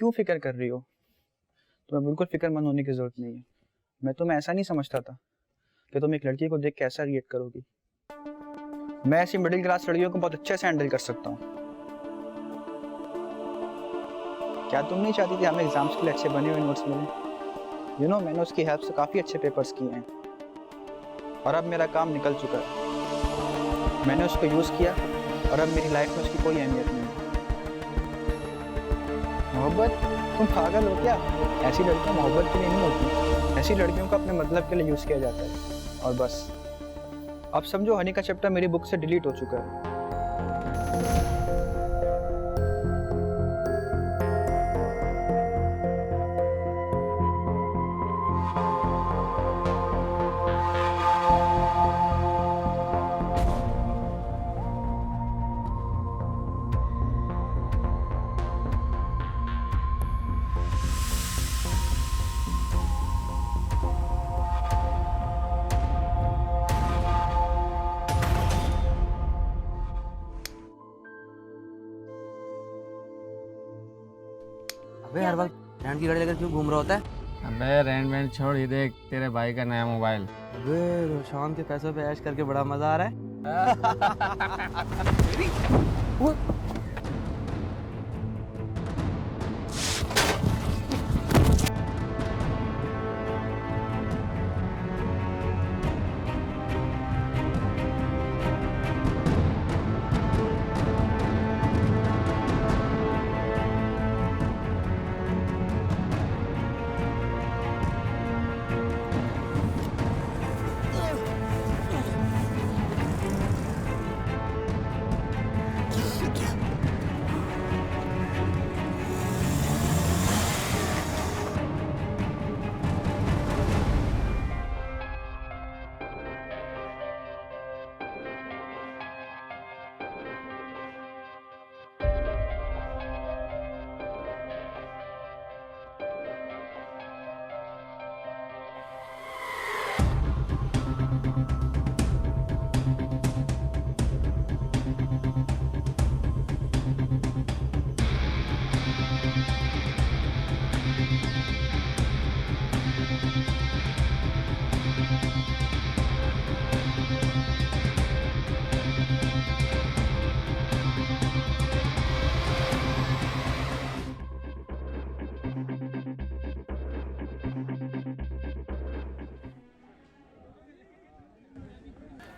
क्यों फिक्र कर रही हो? तुम्हें बिल्कुल फिक्रमंद होने की जरूरत नहीं है। मैं तुम्हें ऐसा नहीं समझता था कि तुम एक लड़की को देख के ऐसा रिएक्ट करोगी। मैं ऐसी मिडिल क्लास लड़कियों को बहुत अच्छे से हैंडल कर सकता हूँ। क्या तुम नहीं चाहती थी हमें एग्जाम्स के लिए अच्छे बने हुए नोट्स मिले? मैंने उसकी हेल्प से काफ़ी अच्छे पेपर्स किए हैं और अब मेरा काम निकल चुका है। मैंने उसको यूज़ किया और अब मेरी लाइफ में उसकी कोई अहमियत नहीं है। मोहब्बत? तुम पागल हो क्या? ऐसी लड़कियां मोहब्बत के लिए नहीं होती। ऐसी लड़कियों को अपने मतलब के लिए यूज़ किया जाता है और बस। अब समझो हनी का चैप्टर मेरी बुक से डिलीट हो चुका है। अबे हर वक्त रैंड की गाड़ी लेकर क्यों घूम रहा होता है? अबे रेंट वेंट छोड़, ये देख तेरे भाई का नया मोबाइल। अबे रोशान के पैसों पे ऐश करके बड़ा मजा आ रहा है।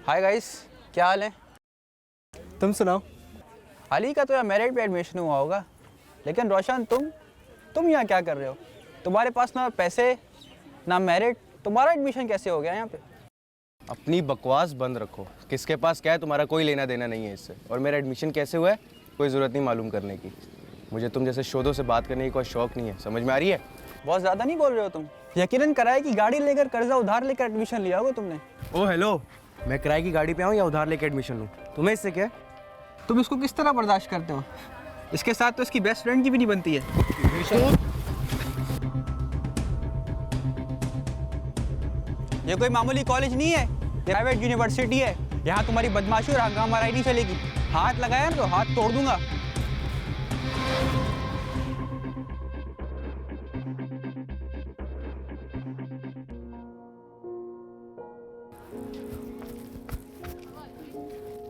हाय गाइस, क्या हाल है? तुम सुनाओ। अली का तो यार मेरिट पे एडमिशन हुआ होगा, लेकिन रोशन तुम यहाँ क्या कर रहे हो? तुम्हारे पास ना पैसे ना मेरिट, तुम्हारा एडमिशन कैसे हो गया यहाँ पे? अपनी बकवास बंद रखो। किसके पास क्या है तुम्हारा कोई लेना देना नहीं है इससे। और मेरा एडमिशन कैसे हुआ है कोई ज़रूरत नहीं मालूम करने की। मुझे तुम जैसे शोधों से बात करने की कोई शौक नहीं है, समझ में आ रही है? बहुत ज़्यादा नहीं बोल रहे हो तुम? यकीनन कराए कि गाड़ी लेकर कर्जा उधार लेकर एडमिशन लिया होगा तुमने। ओ हेलो, मैं किराए की गाड़ी पे आऊँ या उधार लेके एडमिशन लूँ, तुम्हें इससे क्या है? तुम इसको किस तरह बर्दाश्त करते हो? इसके साथ तो इसकी बेस्ट फ्रेंड की भी नहीं बनती है। ये कोई मामूली कॉलेज नहीं है, प्राइवेट यूनिवर्सिटी है। यहाँ तुम्हारी बदमाशी और हंगामाराई नहीं चलेगी। हाथ लगाया ना तो हाथ तोड़ दूंगा।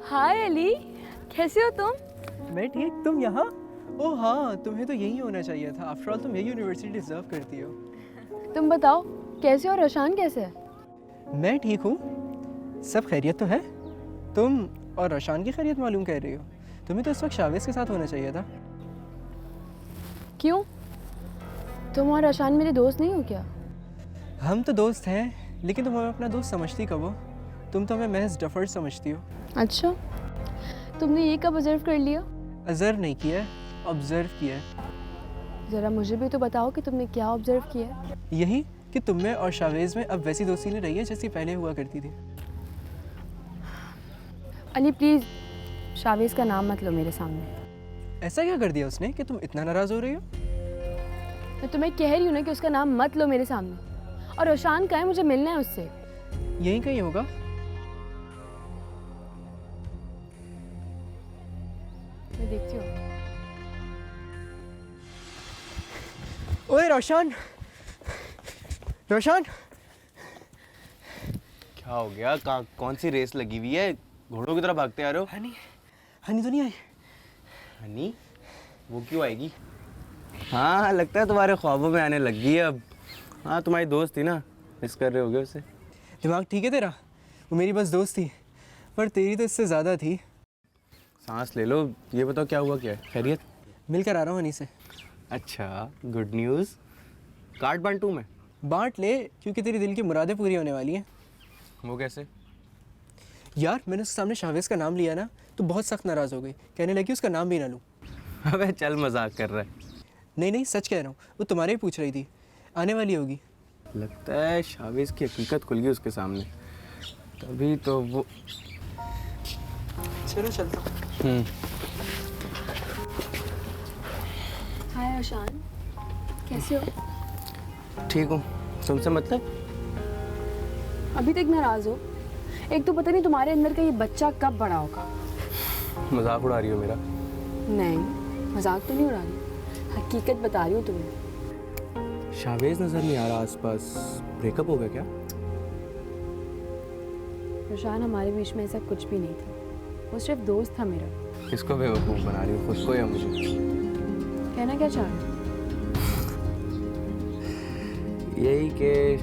हाय अली, कैसे हो तुम? मैं ठीक, तुम यहाँ? ओह हाँ, तुम्हें तो यही होना चाहिए था। आफ्टर ऑल तुम यही यूनिवर्सिटी डिजर्व करती हो। तुम बताओ कैसे हो, रोशान कैसे है? मैं ठीक हूँ, सब खैरियत तो है। तुम और रोशान की खैरियत मालूम कर रही हो? तुम्हें तो इस वक्त शावेज के साथ होना चाहिए था। क्यों? तुम और रोशान मेरे दोस्त नहीं हो क्या? हम तो दोस्त हैं, लेकिन तुम हमें अपना दोस्त समझती कब हो? तुम तो हमें महज डफर समझती हो। अच्छा, तुमने ये कब ऑब्जर्व कर लिया? ऑब्जर्व नहीं किया है, ऑब्जर्व किया है। ज़रा मुझे भी तो बताओ कि तुमने क्या ऑब्जर्व किया है? यही कि तुम में और शावेज में अब वैसी दोस्ती नहीं रही है जैसी पहले हुआ करती थी। अली प्लीज़, शावेज़ का नाम मत लो मेरे सामने। ऐसा क्या कर दिया उसने कि तुम इतना नाराज़ हो रही हो? मैं तुम्हें कह रही हूँ ना कि उसका नाम मत लो मेरे सामने। और रोशान का है, मुझे मिलना है उससे। यहीं कहीं होगा। मैं देखती हूँ। ओए रोशन, रोशन, क्या हो गया? कौन सी रेस लगी हुई है? घोड़ों की तरह भागते आ रहे हो। हनी, हनी तो नहीं आई? हनी? वो क्यों आएगी? हाँ, लगता है तुम्हारे ख्वाबों में आने लग गई है अब। हाँ, तुम्हारी दोस्त थी ना, मिस कर रहे होगे उसे। दिमाग ठीक है तेरा? वो मेरी बस दोस्त थी, पर तेरी तो इससे ज़्यादा थी। सांस ले लो। ये बताओ क्या हुआ, क्या है? खैरियत? मिलकर आ रहा हूँ हनी से। अच्छा, गुड न्यूज़। कार्ड बांटूं मैं? बांट ले, क्योंकि तेरी दिल की मुरादें पूरी होने वाली हैं। वो कैसे? यार मैंने उसके सामने शावेज़ का नाम लिया ना, तो बहुत सख्त नाराज़ हो गई, कहने लगी उसका नाम भी ना लूँ। अबे चल, मजाक कर रहा है। नहीं नहीं, सच कह रहा हूँ, वो तुम्हारे ही पूछ रही थी, आने वाली होगी। लगता है शावेज़ की हकीकत खुल गई उसके सामने, तभी तो वो। चलो चलता हूँ। हाय रोशान, कैसे हो? ठीक हूँ। तुमसे मतलब? अभी तक नाराज हो? एक तो पता नहीं तुम्हारे अंदर का ये बच्चा कब बड़ा होगा। मजाक उड़ा रही हो मेरा? नहीं, मजाक तो नहीं उड़ा रही, हकीकत बता रही हूँ तुम्हें। शावेज़ नज़र नहीं आ रहा आसपास। ब्रेकअप हो गया क्या? रोशान, हमारे बीच में ऐसा कुछ भी नहीं था, वो सिर्फ दोस्त था मेरा। किसको बेवकूफ़ बना रही हो, खुद को या मुझे? कहना क्या चाह रहे हो? यही कि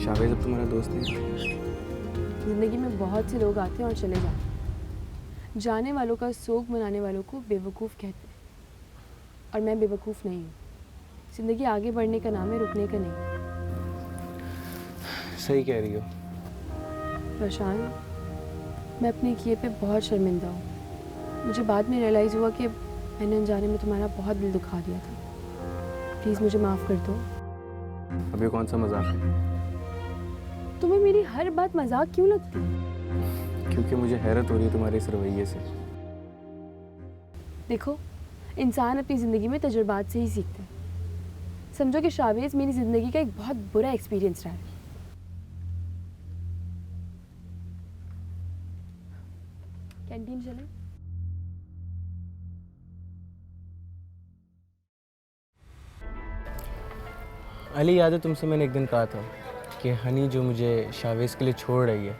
शावेज़ अब तुम्हारा दोस्त नहीं है। ज़िंदगी में बहुत से लोग आते हैं और चले जाते हैं। जाने वालों का शोक मनाने वालों को बेवकूफ़ कहते हैं, और मैं बेवकूफ़ नहीं हूँ। ज़िंदगी आगे बढ़ने का नाम है, रुकने का नहीं। सही कह रही हो। रोशान, मैं अपने किए पे बहुत शर्मिंदा हूँ। मुझे बाद में रियलाइज़ हुआ कि मैंने अनजाने में तुम्हारा बहुत दिल दुखा दिया था। प्लीज़ मुझे माफ़ कर दो। अब ये कौन सा मजाक है? तुम्हें मेरी हर बात मजाक क्यों लगती है? क्योंकि मुझे हैरत हो रही है तुम्हारे इस रवैये से। देखो, इंसान अपनी ज़िंदगी में तजुर्बात से ही सीखते हैं। समझो कि शावेज़ मेरी ज़िंदगी का एक बहुत बुरा एक्सपीरियंस रहा है। कैंटीन चलें? अली, याद है तुमसे मैंने एक दिन कहा था कि हनी जो मुझे शावेज़ के लिए छोड़ रही है,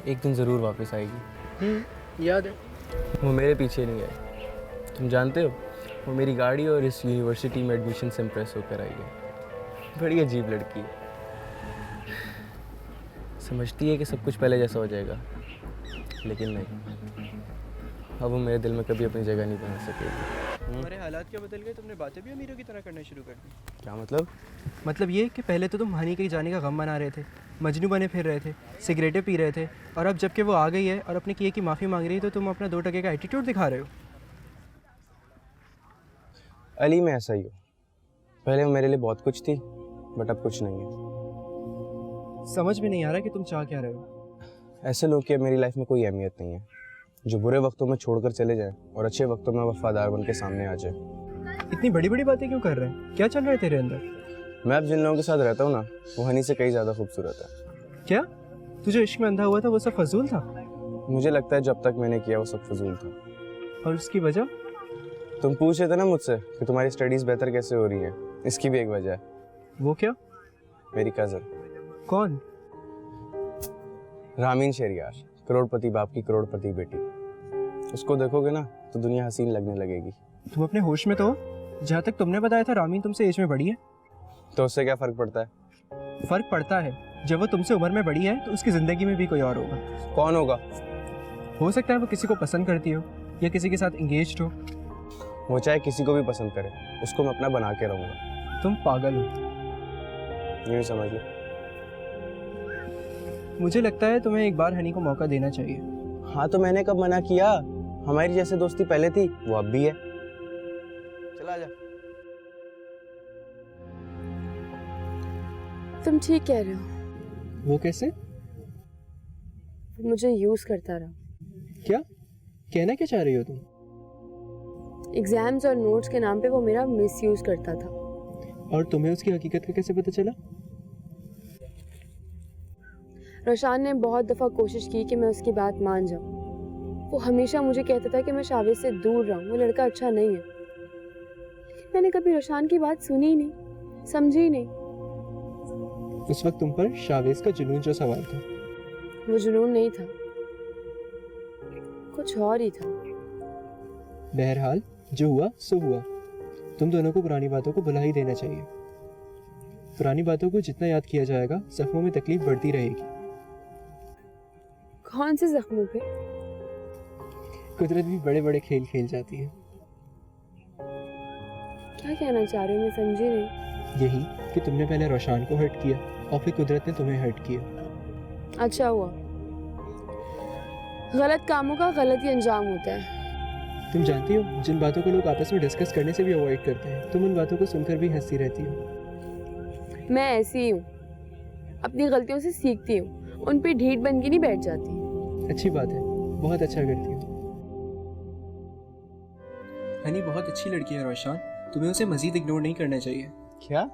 एक दिन ज़रूर वापस आएगी। याद है। वो मेरे पीछे नहीं आई। तुम जानते हो, वो मेरी गाड़ी और इस यूनिवर्सिटी में एडमिशन से इम्प्रेस होकर आई है। बड़ी अजीब लड़की है। समझती है कि सब कुछ पहले जैसा हो जाएगा, लेकिन नहीं। अब वो मेरे दिल में कभी अपनी जगह नहीं बना सकेगी। हमारे हालात क्या बदल गए, तुमने बातें भी अमीरों की तरह करना शुरू कर दी। क्या मतलब? मतलब ये कि पहले तो तुम हनी के जाने का गम मना रहे थे, मजनू बने फिर रहे थे, सिगरेटें पी रहे थे, और अब जबकि वो आ गई है और अपने किए की माफ़ी मांग रही है, तो तुम अपना 2 टके का एटीट्यूड दिखा रहे हो। अली, मैं ऐसा ही हूँ। पहले वो मेरे लिए बहुत कुछ थी, बट अब कुछ नहीं है। समझ में नहीं आ रहा कि तुम चाह क्या रहे हो। ऐसे लोग की अब मेरी लाइफ में कोई अहमियत नहीं है, जो बुरे वक्तों में छोड़कर चले जाएं और अच्छे वक्तों में वफादार बन के सामने आ जाए। इतनी बड़ी बड़ी बातें क्यों कर रहे हैं? क्या चल रहा है तेरे अंदर? मैं अब जिन लोगों के साथ रहता हूँ ना, वो हनी से कई ज़्यादा खूबसूरत है। क्या तुझे इश्क में अंधा हुआ था वो सब फजूल था? मुझे लगता है जब तक मैंने किया वो सब फजूल था। और उसकी वजह? तुम पूछ रहे थे ना मुझसे कि तुम्हारी स्टडीज़ बेहतर कैसे हो रही हैं, इसकी भी एक वजह है। वो क्या? मेरी कज़न। कौन? रामीन शेरियार, करोड़पति बाप की करोड़पति बेटी। उसको देखोगे ना तो दुनिया हसीन लगने लगेगी। तुम अपने होश में तो हो? जहाँ तक तुमने बताया था रामीन तुमसे एज में बड़ी है। तो उससे क्या फ़र्क पड़ता है? फ़र्क पड़ता है, जब वो तुमसे उम्र में बड़ी है तो उसकी ज़िंदगी में भी कोई और होगा। कौन होगा? हो सकता है वो किसी को पसंद करती हो या किसी के साथ इंगेज्ड हो। वो चाहे किसी को भी पसंद करे, उसको मैं अपना बना के रहूँगा। तुम पागल हो। यूँ समझ लो। मुझे लगता है तुम्हें एक बार हनी को मौका देना चाहिए। हाँ, तो मैंने कब मना किया? हमारी जैसे दोस्ती पहले थी, वो अब भी है। चला जा। तुम ठीक कह रहे हो। वो कैसे? वो मुझे यूज़ करता रहा। क्या कहना क्या चाह रही हो तुम? एग्जाम्स और नोट्स के नाम पे वो मेरा मिसयूज़ करता था। और तुम्हें उसकी हकीकत का कैसे पता चला? रोशान ने बहुत दफ़ा कोशिश की कि मैं उसकी बात मान जाऊं। वो हमेशा मुझे कहता था कि मैं शावेज़ से दूर रहूं, वो लड़का अच्छा नहीं है। लेकिन मैंने कभी रोशान की बात सुनी ही नहीं। समझी ही नहीं। उस वक्त तुम पर शावेज का जुनून जो सवार था। वो जुनून नहीं था, कुछ और ही था। बहरहाल जो हुआ सो हुआ। तुम दोनों को पुरानी बातों को भुला ही देना चाहिए। पुरानी बातों को जितना याद किया जाएगा जख्मों में तकलीफ बढ़ती रहेगी। कौन से जख्मों पे? कुदरत भी बड़े बड़े खेल खेल जाती है। क्या कहना चाह रहे हो, मैं समझी नहीं। यही कि तुमने पहले रोशान को हर्ट किया और फिर कुदरत ने तुम्हें हर्ट किया। अच्छा हुआ। गलत कामों का गलत ही अंजाम होता है। तुम जानती हो जिन बातों को लोग आपस में डिस्कस करने से भी अवॉइड करते हैं, तुम उन बातों को सुनकर भी हंसती रहती हो। मैं ऐसी ही हूँ, अपनी गलतियों से सीखती हूँ, उन पे ढीठ बन के नहीं बैठ जाती। अच्छी बात है, बहुत अच्छा करती हो। हनी बहुत अच्छी लड़की है रोशान, तुम्हें उसे मजीद इग्नोर नहीं करना चाहिए। क्या?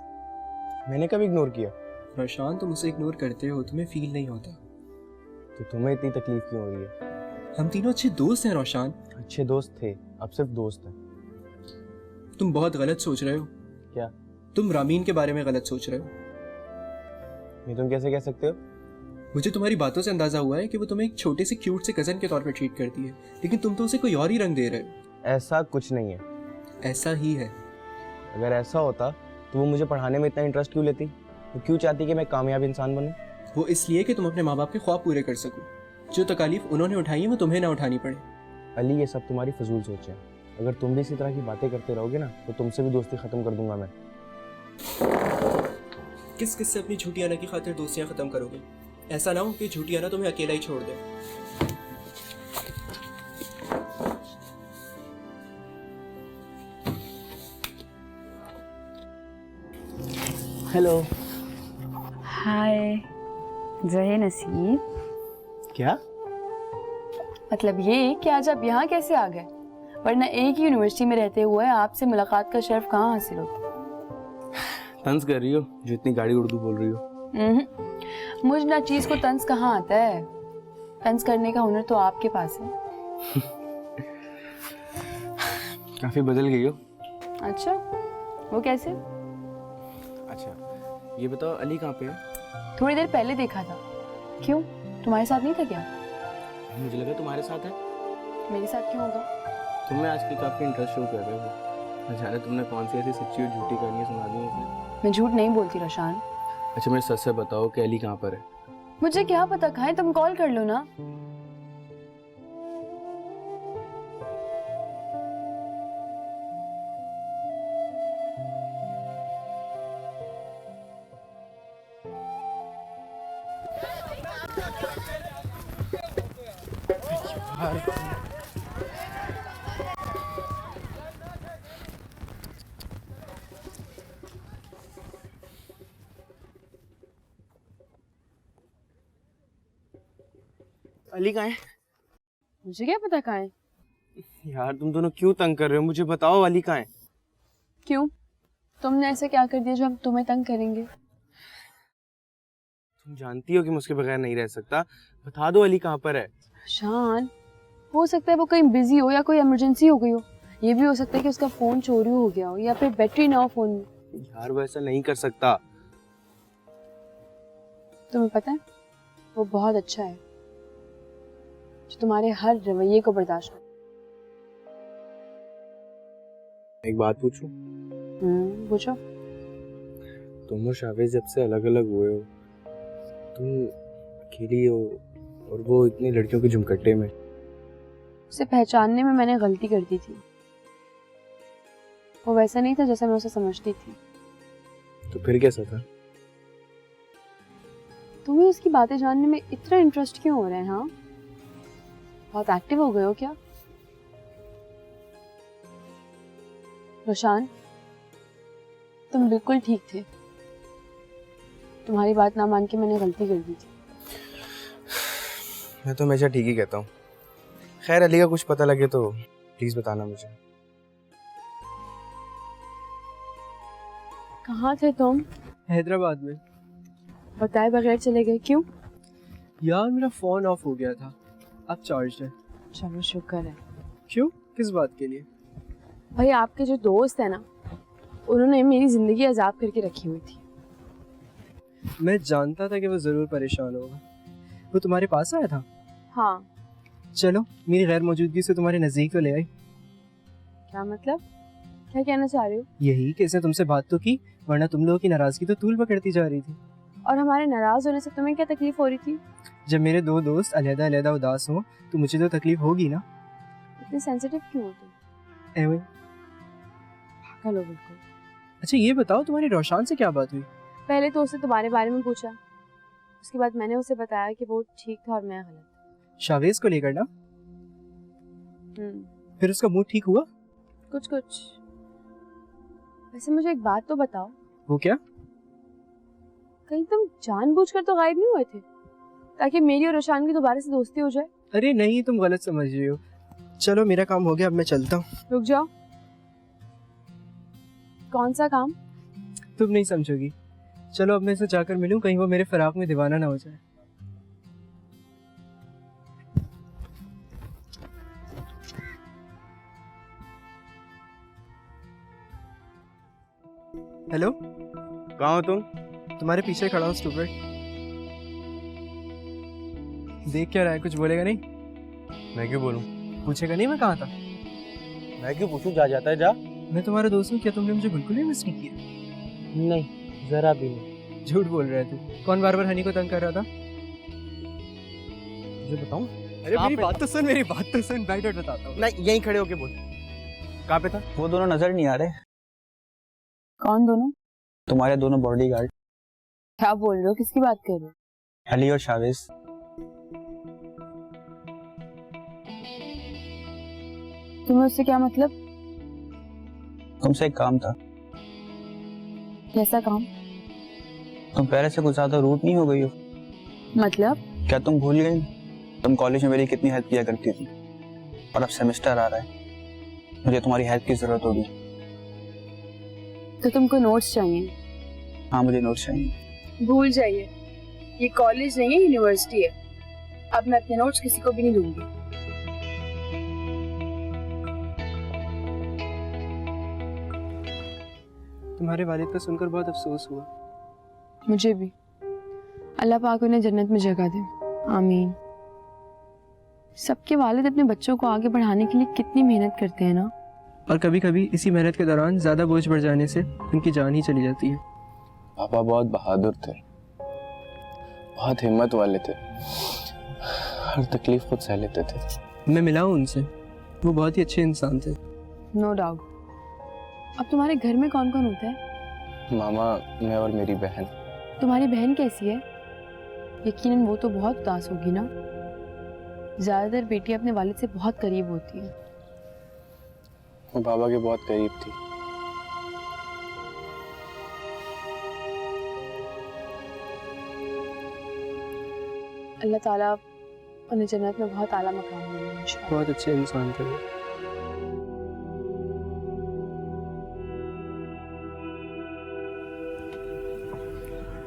मैंने कब इग्नोर किया? रोशान तुम उसे इग्नोर करते हो, तुम्हें फील नहीं होता। तो तुम्हें इतनी तकलीफ क्यों हो रही है? हम तीनों अच्छे दोस्त हैं रोशान। अच्छे दोस्त थे, अब सिर्फ दोस्त हैं। तुम बहुत गलत सोच रहे हो। क्या? तुम रामीन के बारे में गलत सोच रहे हो। ये तुम कैसे कह सकते हो? मुझे तुम्हारी बातों से अंदाजा हुआ है कि वो तुम्हें एक छोटे से क्यूट से कजन के तौर पर ट्रीट करती है, लेकिन तुम तो उसे कोई और ही रंग दे रहे हो। ऐसा कुछ नहीं है। ऐसा ही है। अगर ऐसा होता तो वो मुझे पढ़ाने में इतना इंटरेस्ट क्यों लेती? वो क्यों चाहती कि मैं कामयाब इंसान बनूं? वो इसलिए कि तुम अपने माँ बाप के ख्वाब पूरे कर सको। जो तकालीफ उन्होंने उठाई है वो तुम्हें ना उठानी पड़े। अली, ये सब तुम्हारी फजूल सोच है। अगर तुम भी इसी तरह की बातें करते रहोगे ना तो तुमसे भी दोस्ती खत्म कर दूंगा मैं। किस किस से अपनी झूठी आना की खातिर दोस्तियां खत्म करोगे? ऐसा ना हो कि झूठी आना तुम्हें अकेला ही छोड़ दे। हेलो। हाय जहे नसीब। क्या? मतलब ये कि आज आप यहाँ कैसे आ गए, वरना एक ही यूनिवर्सिटी में रहते हुए आपसे मुलाकात का शर्फ कहाँ हासिल होता। तंज कर रही हो जो इतनी गाड़ी उर्दू बोल रही हो? मुझ ना चीज को तंज कहाँ आता है। तंज करने का हुनर तो आपके पास है। काफी बदल गई हो। अच्छा, वो कैसे? अच्छा ये बताओ, अली कहाँ पे है? थोड़ी देर पहले देखा था। क्यों, तुम्हारे साथ नहीं था क्या? मुझे लगा तुम्हारे साथ है। मेरे साथ क्यों होगा? तुमने आजकल काफी इंटरेस्ट शो कर रहे हो। न जाने तुमने कौन सी ऐसी सच्ची और झूठी कहानियां सुना दी उसे। मैं झूठ नहीं बोलती रोशान। अच्छा मेरे सच से बताओ कि अली कहाँ पर है? मुझे क्या पता, खाए तुम कॉल कर लो ना। अली कहाँ है? मुझे क्या पता कहाँ है। यार तुम दोनों क्यों तंग कर रहे हो? मुझे बताओ अली कहाँ है? क्यों, तुमने ऐसा क्या कर दिया जो हम तुम्हें तंग करेंगे? तुम जानती हो कि मैं उसके बगैर नहीं रह सकता। बता दो अली कहाँ पर है। शान, हो सकता है वो कहीं बिजी हो या कोई इमरजेंसी हो गई हो। ये भी हो सकता है कि उसका फोन चोरी हो गया हो या फिर बैटरी ना हो फोन में। यार वो ऐसा नहीं कर सकता। तुम्हें पता है वो बहुत अच्छा है जो तुम्हारे हर रवैये को बर्दाश्त कर। एक बात पूछूं? पूछो। तुम और शावेज जब से अलग अलग हुए हो, तुम अकेली हो और वो इतनी लड़कियों के झुमकट्टे में। उसे पहचानने में मैंने गलती कर दी थी। वो वैसा नहीं था जैसा मैं उसे समझती थी। तो फिर कैसा था? तुम्हें उसकी बातें जानने में इतना इंटरेस्ट क्यों हो रहा है? हाँ, बहुत एक्टिव हो गए हो क्या? रोशान, तुम बिल्कुल ठीक थे। तुम्हारी बात ना मान के मैंने गलती कर दी थी। मैं तो हमेशा ठीक ही कहता हूँ। खैर अली का कुछ पता लगे तो प्लीज बताना मुझे। कहाँ थे तुम? हैदराबाद में। बताए बगैर चले गए, क्यों? यार मेरा फ़ोन ऑफ हो गया था, अब चार्ज है। चलो शुक्र है। क्यों, किस बात के लिए? भाई आपके जो दोस्त है ना, उन्होंने मेरी ज़िंदगी अजाब करके रखी हुई थी। मैं जानता था कि वो ज़रूर परेशान होगा। वो तुम्हारे पास आया था? हाँ। चलो मेरी गैर मौजूदगी से तुम्हारे नज़दीक तो ले आई। क्या मतलब? क्या कहना चाह रहे हो? यही कि इसने तुमसे बात तो की, वरना तुम लोगों की नाराज़गी तो तूल पकड़ती जा रही थी। और हमारे नाराज़ होने से तुम्हें क्या तकलीफ हो रही थी? जब मेरे दो दोस्त अलहदा अलहदा उदास हों तो मुझे तो तकलीफ होगी ना। इतने सेंसिटिव क्यों हो तुम? एवं। पागल हो बिल्कुल। अच्छा ये बताओ तुम्हारी रोशान से क्या बात हुई? पहले तो उसने तुम्हारे बारे में पूछा, उसके बाद मैंने उसे बताया कि वो ठीक था और मैं गलत। शावेज को लेकर ना? फिर उसका मूड ठीक हुआ? कुछ कुछ। वैसे मुझे एक बात तो बताओ। वो क्या? कहीं तुम जानबूझकर तो गायब नहीं हुए थे ताकि मेरी और रोशान की दोबारा से दोस्ती हो जाए? अरे नहीं, तुम गलत समझ रही हो। चलो मेरा काम हो गया, अब मैं चलता हूँ। रुक जाओ। कौन सा काम? तुम नहीं समझोगी। चलो अब मैं इसे जाकर मिलूं, कहीं वो मेरे फराक में दीवाना ना हो जाए। हेलो, कहाँ हो तुम? तुम्हारे पीछे खड़ा हूँ स्टूपिड। देख क्या रहा है, कुछ बोलेगा नहीं? मैं क्यों बोलूँ? पूछेगा नहीं मैं कहाँ था? मैं क्यों पूछूं? जा जाता है जा। मैं तुम्हारा दोस्त हूँ, क्या तुमने मुझे बिल्कुल भी मिस नहीं किया? नहीं, जरा भी नहीं। झूठ बोल रहा है तू। कौन बार बार हनी को तंग कर रहा था? मुझे बताऊं? अरे कहाँ मेरी पे बात तो सुन, मेरी बात तो सुन, बैठ बताता हूँ। नहीं, यहीं खड़े होके बोल। कहाँ पे था? वो दोनों नजर नहीं आ रहे? कौन दोनों? तुम्हारे दोनों बॉडीगार्ड, क्या बोल रहे हो? किसकी बात कर रहे हो? अली और शावेज। तुम्हें उससे क्या मतलब? तुमसे एक काम था। कैसा काम? तुम पहले से कुछ ज्यादा रूट नहीं हो गई हो? मतलब? क्या तुम भूल गई तुम कॉलेज में मेरी कितनी हेल्प किया करती थी? और अब सेमेस्टर आ रहा है, मुझे तुम्हारी हेल्प की जरूरत होगी। तो तुमको नोट्स चाहिए? हाँ, मुझे नोट्स चाहिए। भूल जाइए, ये कॉलेज नहीं है, यूनिवर्सिटी है। अब मैं अपने नोट्स किसी को भी नहीं दूंगी। तुम्हारे वालिद को सुनकर बहुत अफसोस हुआ। मुझे भी। अल्लाह पाक उन्हें जन्नत में जगह दे, आमीन। सबके वालिद अपने बच्चों को आगे बढ़ाने के लिए कितनी मेहनत करते हैं ना। और कभी कभी इसी मेहनत के दौरान ज्यादा बोझ बढ़ जाने से उनकी जान ही चली जाती है। पापा बहुत बहादुर थे, बहुत हिम्मत वाले थे, हर तकलीफ खुद सह लेते थे। मैं मिला हूँ उनसे, वो बहुत ही अच्छे इंसान थे। No doubt. अब तुम्हारे घर में कौन कौन होता है? मामा, मैं और मेरी बहन। तुम्हारी बहन कैसी है? यकीनन वो तो बहुत उदास होगी ना। ज्यादातर बेटी अपने वालिद से बहुत करीब होती है। वो बाबा के बहुत करीब थी। अल्लाह ताला उन्हें जन्नत में बहुत आला मकाम देंगे इंशाअल्लाह। बहुत अच्छे इंसान थे वो।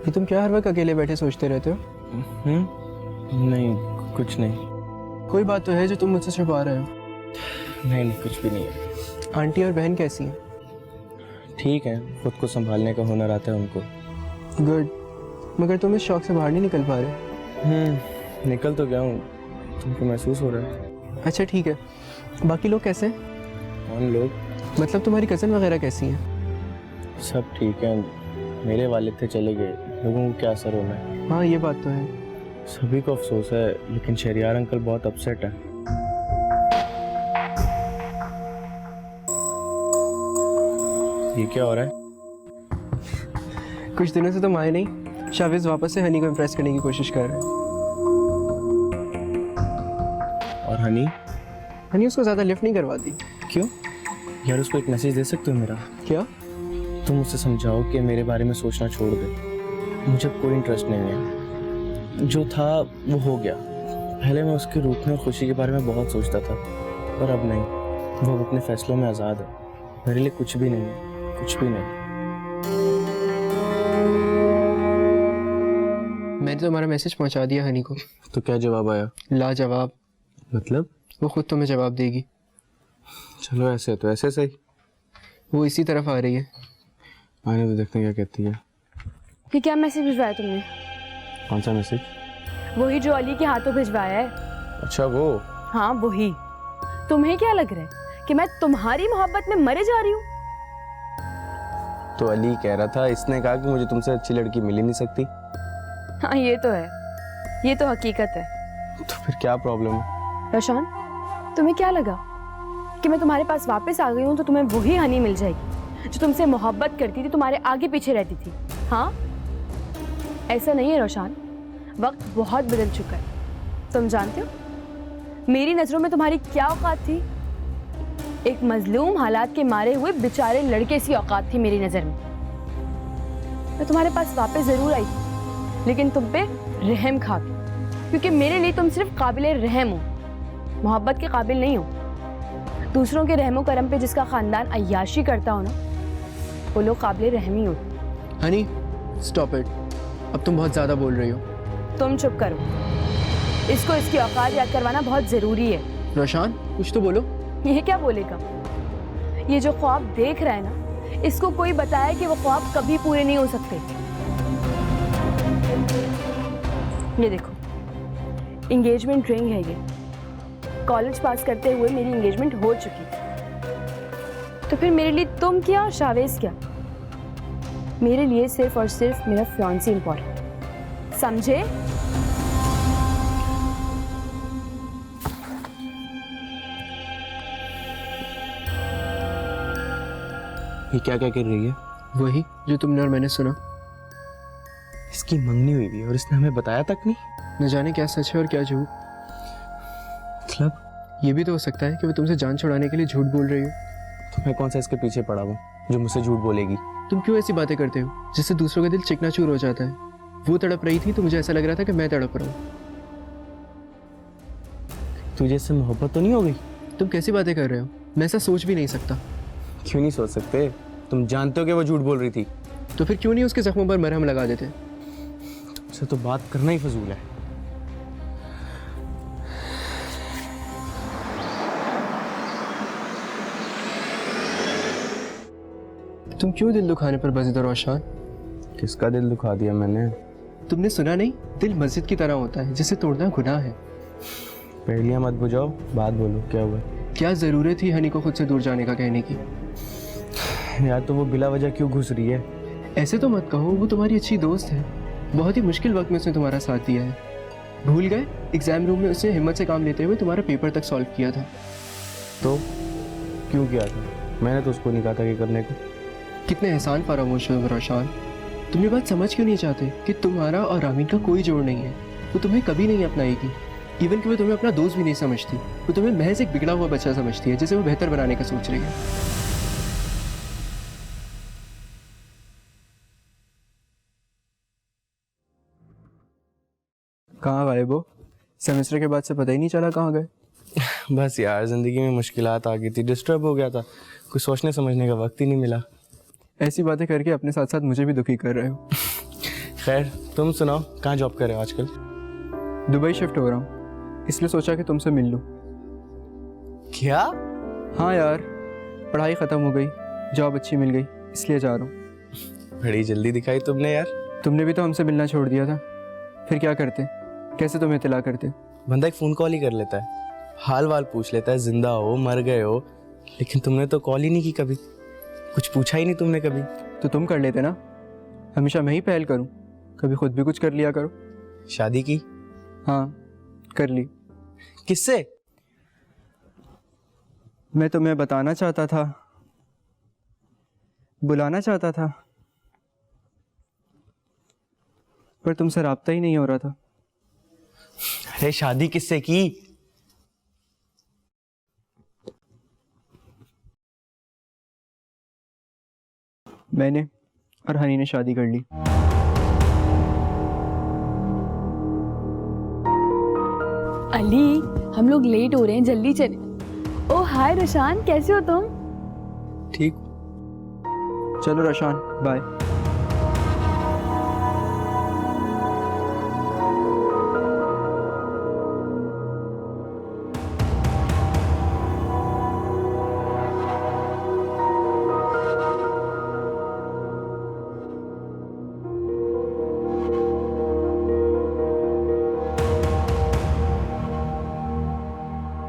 ये तुम क्या हर वक्त अकेले बैठे सोचते रहते हो? नहीं, कुछ नहीं। कोई बात तो है जो तुम मुझसे छुपा रहे हो? नहीं, कुछ भी नहीं है। आंटी और बहन कैसी हैं? ठीक है, खुद को संभालने का हुनर आता है उनको। गुड। मगर तुम इस शौक से बाहर नहीं निकल पा रहे। निकल तो गया हूँ, तुमको महसूस हो रहा है? अच्छा ठीक है, बाकी लोग कैसे हैं? कौन लोग? मतलब तुम्हारी कज़न वगैरह कैसी हैं? सब ठीक है। मेरे वालिद थे चले गए, लोगों को क्या असर होना है। हाँ ये बात तो है। सभी को अफसोस है, लेकिन शहरियार अंकल बहुत अपसेट है। ये क्या हो रहा है? कुछ दिनों से तुम आए नहीं, शावेज वापस से हनी को इम्प्रेस करने की कोशिश कर रहे हैं। और हनी? हनी उसको ज़्यादा लिफ्ट नहीं करवाती। क्यों? यार उसको एक मैसेज दे सकते हो मेरा? क्या? तुम उससे समझाओ कि मेरे बारे में सोचना छोड़ दे। मुझे कोई इंटरेस्ट नहीं है, जो था वो हो गया। पहले मैं उसके रूप में और खुशी के बारे में बहुत सोचता था, पर अब नहीं। वो अपने फैसलों में आज़ाद है। मेरे लिए कुछ भी नहीं है, कुछ भी नहीं। मैंने तुम्हारा मैसेज पहुंचा दिया हनी को। तो क्या जवाब आया? लाजवाब। मतलब? वो खुद तुम्हें जवाब देगी। चलो ऐसे तो ऐसे सही। वो इसी तरफ आ रही है। आने तो देखते हैं क्या कहती है। कि क्या मैसेज भिजवाया तुमने? कौन सा मैसेज? वही जो अली के हाथों भिजवाया है। अच्छा वो। हाँ वही। तुम्हें क्या लग रहा है कि मैं तुम्हारी मोहब्बत में मरे जा रही हूँ? तो अली कह रहा था, इसने कहा कि मुझे तुमसे अच्छी लड़की मिल ही नहीं सकती। हाँ ये तो है, ये तो हकीकत है। तो फिर क्या प्रॉब्लम है? रोशन, तुम्हें क्या लगा कि मैं तुम्हारे पास वापस आ गई हूँ तो तुम्हें वही हनी मिल जाएगी जो तुमसे मोहब्बत करती थी, तुम्हारे आगे पीछे रहती थी? हाँ ऐसा नहीं है रोशन, वक्त बहुत बदल चुका है। तुम जानते हो मेरी नजरों में तुम्हारी क्या औकात थी? एक मजलूम हालात के मारे हुए बेचारे लड़के सी औकात थी मेरी नजर में। मैं तुम्हारे पास वापस जरूर आई थी, लेकिन तुम पे रहम खा के, क्योंकि मेरे लिए तुम सिर्फ काबिल रहम हो, मोहब्बत के काबिल नहीं हो। दूसरों के रहमो करम पे जिसका खानदान अय्याशी करता हो ना, वो लोग काबिल रहम ही होते। हनी स्टॉप इट, अब तुम बहुत ज़्यादा बोल रही हो। तुम चुप करो, इसको इसकी औकात याद करवाना बहुत जरूरी है। रोशन कुछ तो बोलो। ये क्या बोलेगा? ये जो ख्वाब देख रहा है ना, इसको कोई बताया कि वो ख्वाब कभी पूरे नहीं हो सकते। ये देखो, एंगेजमेंट रिंग है ये। कॉलेज पास करते हुए मेरी एंगेजमेंट हो चुकी, तो फिर मेरे लिए तुम क्या और शावेज क्या? मेरे लिए सिर्फ और सिर्फ मेरा फियांसी इंपॉर्टेंट, समझे? ये क्या क्या कर रही है? वही जो तुमने और मैंने सुना। इसकी मंगनी हुई भी और इसने हमें बताया तक नहीं। न जाने क्या सच है और क्या झूठ। मतलब ये भी तो हो सकता है कि वो तुमसे जान छुड़ाने के लिए झूठ बोल रही हो। तो मैं कौन सा इसके पीछे पड़ा हूँ जो मुझसे झूठ बोलेगी? तुम क्यों ऐसी बातें करते हो जिससे दूसरों का दिल चिकनाचूर हो जाता है? वो तड़प रही थी तो मुझे ऐसा लग रहा था कि मैं तड़प रहा हूँ। तुझे इससे मोहब्बत तो नहीं हो गई? तुम कैसी बातें कर रहे हो? मैं ऐसा सोच भी नहीं सकता। क्यों नहीं सोच सकते? तुम जानते हो कि वो झूठ बोल रही थी। तो फिर क्यों नहीं उसके जख्मों पर मरहम लगा देते? तुमसे तो बात करना ही फजूल है। तुम क्यों दिल दुखाने पर बजिद हो रोशन? किसका दिल दुखा दिया मैंने? तुमने सुना नहीं, दिल मस्जिद की तरह होता है जिसे तोड़ना गुनाह है। पहलियां मत बुझाओ, बात बोलो, क्या हुआ? क्या जरूरत थी हनी को खुद से दूर जाने का कहने की? यार तो वो बिला वजह क्यों घुस रही है? ऐसे तो मत कहो, वो तुम्हारी अच्छी दोस्त है। बहुत ही मुश्किल वक्त में उसने तुम्हारा साथ दिया है। भूल गए एग्जाम रूम में उसने हिम्मत से काम लेते हुए तुम्हारा पेपर तक सॉल्व किया था। तो क्यों किया था? मैंने तो उसको नहीं कहा था कि करने को। कितने एहसान फरामोश हो रोशन। तुम ये बात समझ क्यों नहीं चाहते कि तुम्हारा और रामीन का कोई जोड़ नहीं है? वो तुम्हें कभी नहीं अपनाएगी। इवन कि वो तुम्हें अपना दोस्त भी नहीं समझती। वो तुम्हें महज एक बिगड़ा हुआ बच्चा समझती है जिसे वो बेहतर बनाने का सोच रही है। कहाँ गायब हो? सेमेस्टर के बाद से पता ही नहीं चला कहाँ गए। बस यार जिंदगी में मुश्किलात आ गई थी, डिस्टर्ब हो गया था, कुछ सोचने समझने का वक्त ही नहीं मिला। ऐसी बातें करके अपने साथ साथ मुझे भी दुखी कर रहे हो। खैर तुम सुनाओ, कहाँ जॉब कर रहे हो आजकल? दुबई शिफ्ट हो रहा हूँ, इसलिए सोचा कि तुमसे मिल लूँ। क्या? हाँ यार, पढ़ाई ख़त्म हो गई, जॉब अच्छी मिल गई, इसलिए जा रहा हूँ। बड़ी जल्दी दिखाई तुमने यार। तुमने भी तो हमसे मिलना छोड़ दिया था, फिर क्या करते? कैसे तुम्हें इत्तला करते? बंदा एक फ़ोन कॉल ही कर लेता है, हाल वाल पूछ लेता है, जिंदा हो मर गए हो, लेकिन तुमने तो कॉल ही नहीं की कभी, कुछ पूछा ही नहीं तुमने कभी। तो तुम कर लेते ना, हमेशा मैं ही पहल करूँ, कभी खुद भी कुछ कर लिया करो। शादी की? हाँ कर ली। किससे? मैं तुम्हें बताना चाहता था, बुलाना चाहता था, पर तुमसे राब्ता ही नहीं हो रहा था। अरे शादी किससे की? मैंने और हनी ने शादी कर ली। अली, हम लोग लेट हो रहे हैं, जल्दी चले। ओ हाय रोशन, कैसे हो तुम? ठीक। चलो रोशन, बाय।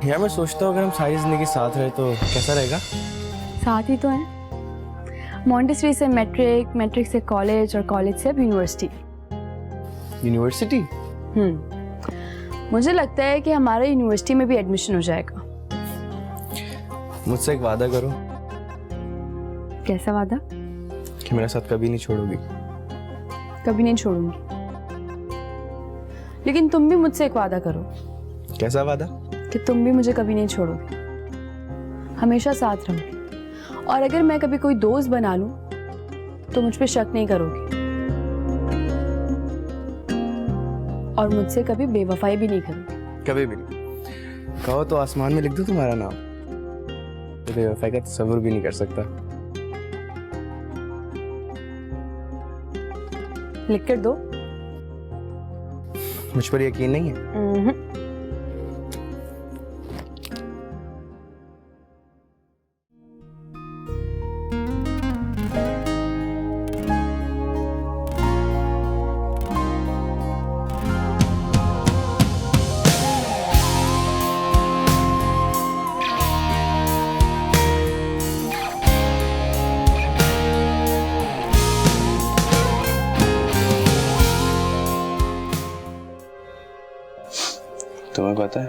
यार मैं सोचता हूँ अगर हम सारी जिंदगी साथ रहे तो कैसा रहेगा? साथ ही तो हैं। मॉन्टेसरी से मैट्रिक, मैट्रिक से कॉलेज और कॉलेज से अब यूनिवर्सिटी। यूनिवर्सिटी? मुझे लगता है कि हमारा यूनिवर्सिटी में भी एडमिशन हो जाएगा। मुझसे एक वादा करो कैसा वादा? कि मेरे साथ कभी नहीं छोड़ोगी। कभी नहीं छोड़ूंगी। लेकिन तुम भी मुझसे एक वादा करो कैसा वादा? कि तुम भी मुझे कभी नहीं छोड़ोगे, हमेशा साथ रहोगे। और अगर मैं कभी कोई दोस्त बना लूं तो मुझ पे शक नहीं करोगे और मुझसे कभी बेवफाई भी नहीं करोगे। कभी भी नहीं। कहो तो आसमान में लिख दो तुम्हारा नाम, तो बेवफाई का तस्वीर भी नहीं कर सकता। लिख कर दो। मुझ पर यकीन नहीं है? तुम्हें पता है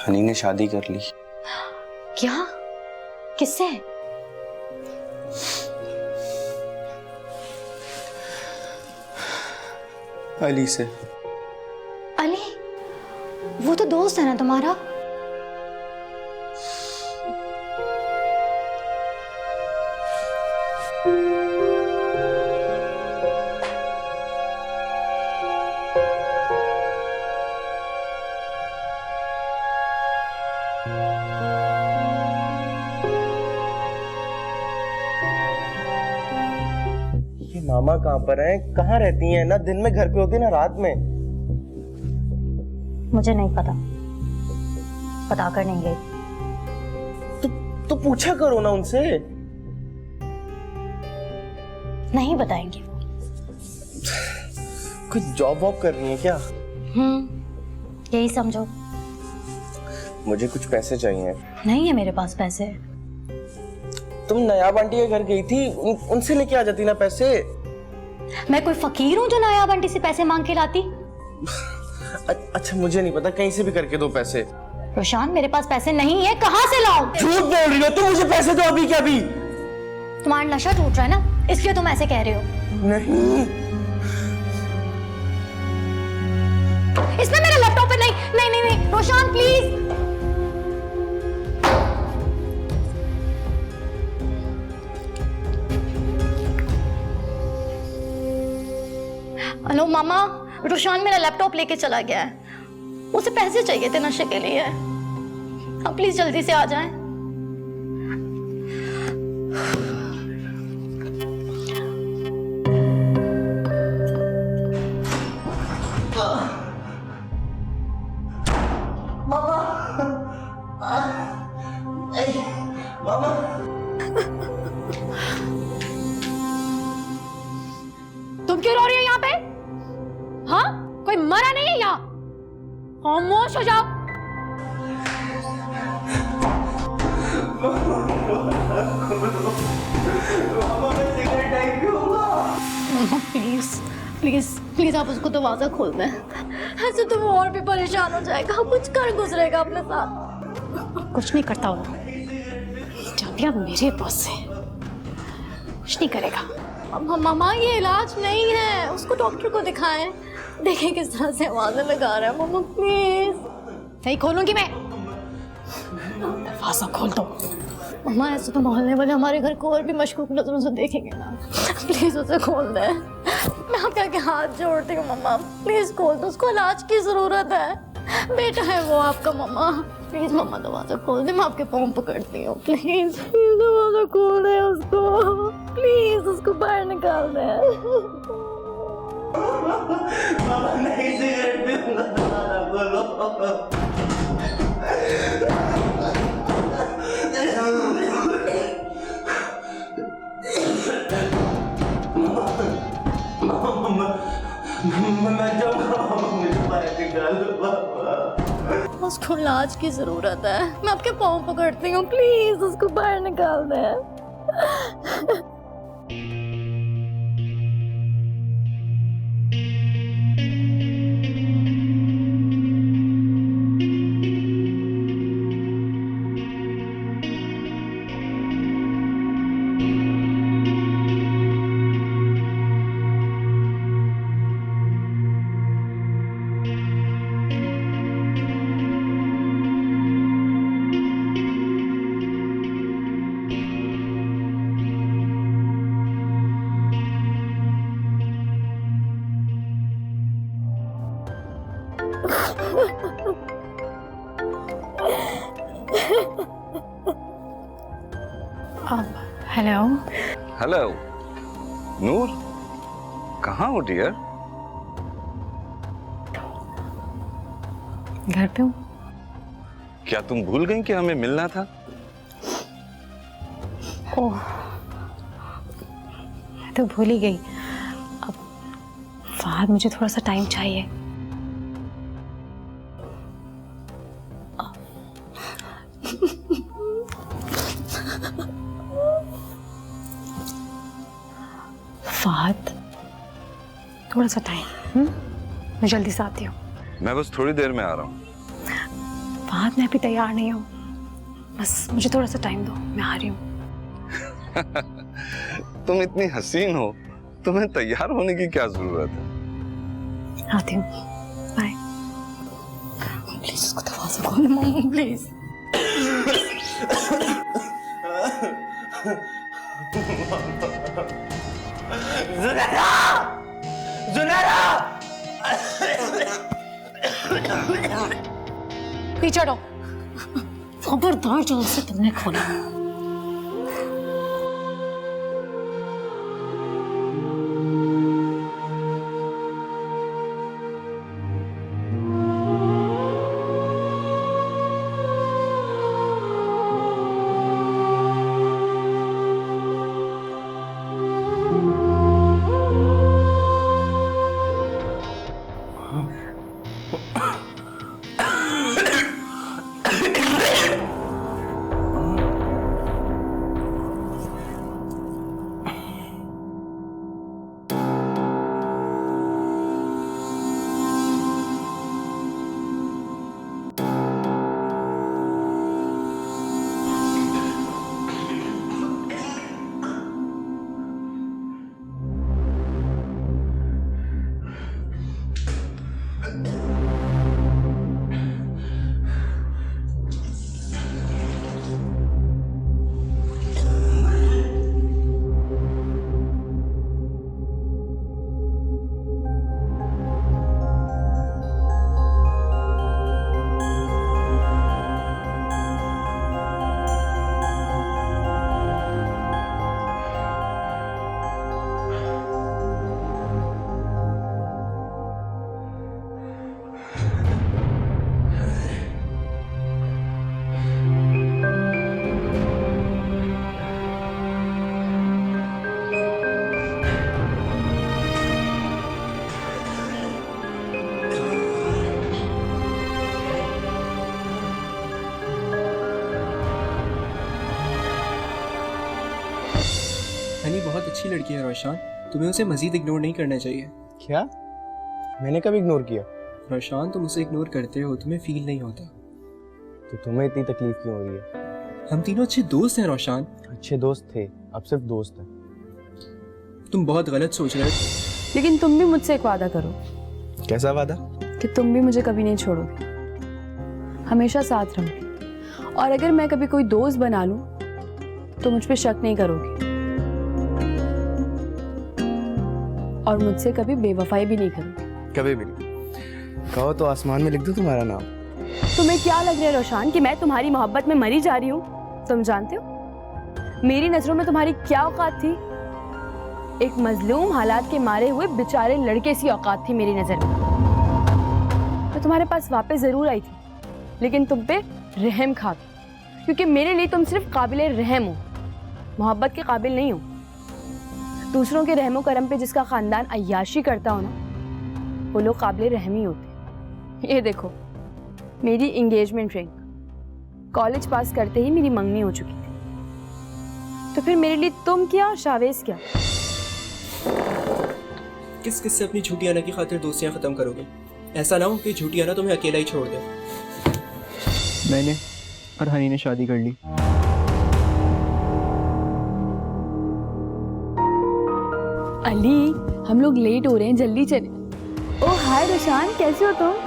हनी ने शादी कर ली। क्या? किससे? अली से। अली? वो तो दोस्त है ना तुम्हारा? मामा कहाँ पर हैं? कहाँ रहती हैं? ना दिन में घर पे होती ना रात में। मुझे नहीं पता, पता कर नहीं गई। तो पूछा करो ना उनसे। नहीं बताएंगे वो। कुछ जॉब वॉब कर रही है क्या? यही समझो। मुझे कुछ पैसे चाहिए। नहीं है मेरे पास पैसे। तुम नयाब आंटी के घर गई थी, उनसे लेके आ जाती ना पैसे। मैं कोई फकीर हूँ जो नायाब आंटी से पैसे मांग के लाती? अच्छा मुझे नहीं पता, कहीं से भी करके दो पैसे। रोशान मेरे पास पैसे नहीं है, कहाँ से लाऊं? झूठ बोल रही हो तुम, मुझे पैसे दो अभी क्या अभी। तुम्हारा नशा टूट रहा है ना, इसलिए तुम ऐसे कह रहे हो। नहीं इसमें मेरा लैपटॉप है। नहीं नहीं नहीं, नहीं। रोशान प्लीज। हेलो मामा, रोशान मेरा लैपटॉप लेके चला गया है। उसे पैसे चाहिए थे नशे के लिए। आप प्लीज जल्दी से आ जाएं। तुम क्यों रो रही हो यहाँ पे? हाँ, कोई मरा नहीं है यहाँ। खामोश हो जाओ। प्लीज प्लीज प्लीज आप उसको दरवाजा खोल दें। ऐसे तो वो और भी परेशान हो जाएगा, कुछ कर गुजरेगा अपने साथ। कुछ नहीं करता वो, जाती है मेरे पास से, कुछ नहीं करेगा। मामा ये इलाज नहीं है, उसको डॉक्टर को दिखाएं। देखें किस तरह से आवाजें लगा रहा है। मामा प्लीज। नहीं खोलूंगी मैं, दरवाजा खोल दो। मामा ऐसे तो मोहल्ले वाले हमारे घर को और भी मशकूक नजरों से देखेंगे ना। प्लीज उसे खोल दे। मैं आपके आगे हाथ जोड़ती हूँ मामा, प्लीज खोल दो। उसको इलाज की जरूरत है, बेटा है वो आपका। मामा प्लीज, मामा दरवाजा खोल दे, मैं आपके पाँव पकड़ती हूँ। प्लीज दरवाजा खोल दे उसको, प्लीज उसको बाहर निकाल दे। मामा नहीं सिगरेट पीऊंगा, दरवाजा खोलो। मैं जाऊंगा, मुझे बाहर निकाल दो। उसको इलाज की जरूरत है। मैं आपके पाँव पकड़ती हूँ, प्लीज उसको बाहर निकाल दें। हेलो। हेलो नूर, कहाँ हो डियर? घर पे हूँ। क्या तुम भूल गई कि हमें मिलना था? ओह, मैं तो भूल ही गई। अब फहद, मुझे थोड़ा सा टाइम चाहिए। फहद, थोड़ा सा टाइम। मैं जल्दी से आती हूँ। मैं बस थोड़ी देर में आ रहा हूँ। फहद, मैं अभी तैयार नहीं हूँ, बस मुझे थोड़ा सा टाइम दो, मैं आ रही हूँ। तुम इतनी हसीन हो, तुम्हें तैयार होने की क्या जरूरत है? आती हूँ, बाय। प्लीज उसको दरवाजा खोलो मम्मी, प्लीज। जुनैरा! जुनैरा! पीछे हटो। खबरदार जो उसे तुमने खोला। हनी बहुत अच्छी लड़की है रोशान, तुम्हें उसे मजीद इग्नोर नहीं करना चाहिए। क्या? मैंने कब इग्नोर किया? रोशान, तुम उसे इग्नोर करते हो, तुम्हें फील नहीं होता। तो तुम्हें इतनी तकलीफ क्यों हो रही है? हम तीनों अच्छे दोस्त हैं रोशान। अच्छे दोस्त थे, अब सिर्फ दोस्त हैं। तुम बहुत गलत सोच रहे हो। लेकिन तुम भी मुझसे एक वादा करो कैसा वादा? कि तुम भी मुझे कभी नहीं छोड़ोगे, हमेशा साथ रहोगे, और अगर मैं कभी कोई दोस्त बना लूं तो मुझ पे शक नहीं करोगे, और मुझसे कभी बेवफाई भी नहीं करोगे। कभी भी नहीं। कहो तो आसमान में लिख दूं तुम्हारा नाम। तुम्हें क्या लग रहा है रोशान कि मैं तुम्हारी मोहब्बत में मरी जा रही हूँ? तुम जानते हो मेरी नजरों में तुम्हारी क्या औकात थी? एक मजलूम हालात के मारे हुए बेचारे लड़के सी औकात थी मेरी नजर में। मैं तुम्हारे पास वापस जरूर आई थी, लेकिन तुम पे रहम खा गई, क्योंकि मेरे लिए तुम सिर्फ काबिले रहम हो, मोहब्बत के काबिल नहीं हो। दूसरों के रहमो करम पे जिसका खानदान अय्याशी करता हो ना, वो लोग काबिले रहम ही होते। ये देखो, मेरी एंगेजमेंट रिंग कॉलेज पास करते ही मेरी मंगनी हो चुकी थी, तो फिर मेरे लिए तुम क्या और शावेज क्या? किस किस से अपनी झूठी आना की खातिर दोस्तियां खत्म करोगे? ऐसा ना हो कि झूठी आना तुम्हें अकेला ही छोड़ दे। मैंने और हनी ने शादी कर ली। अली, हम लोग लेट हो रहे हैं, जल्दी चले। ओह हाय रोशान, कैसे हो तुम?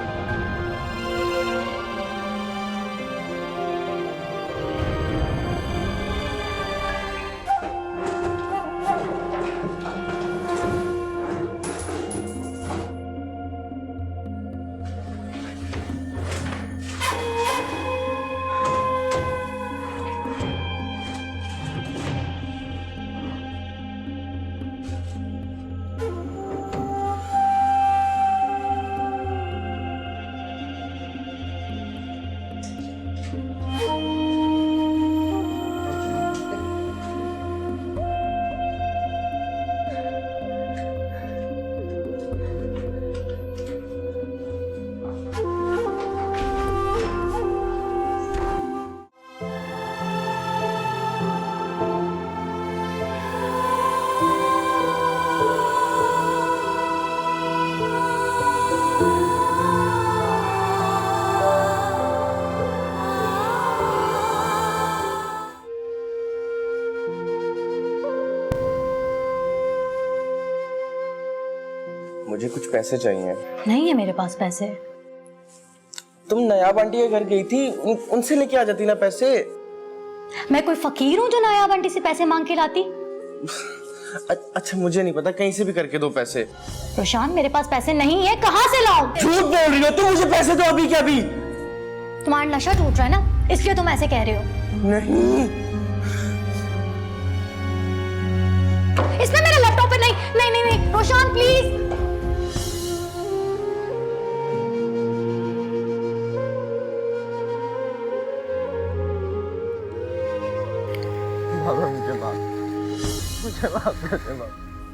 मुझे कुछ पैसे चाहिए। नहीं है मेरे पास पैसे। तुम नया बंटी के घर गई थी, उनसे लेके आ जाती ना पैसे। मैं कोई फकीर हूँ जो नायाब आंटी से पैसे मांग के लाती? अच्छा मुझे नहीं पता, कहीं से भी करके दो पैसे। रोशान, मेरे पास पैसे नहीं है, कहाँ से लाऊं? झूठ बोल रही हो तुम, मुझे पैसे दो अभी के अभी। तुम्हारा नशा टूट रहा है ना, इसलिए तुम ऐसे कह रहे हो। नहीं, इसमें मेरे लैपटॉप पे नहीं नहीं नहीं नहीं रोशान प्लीज।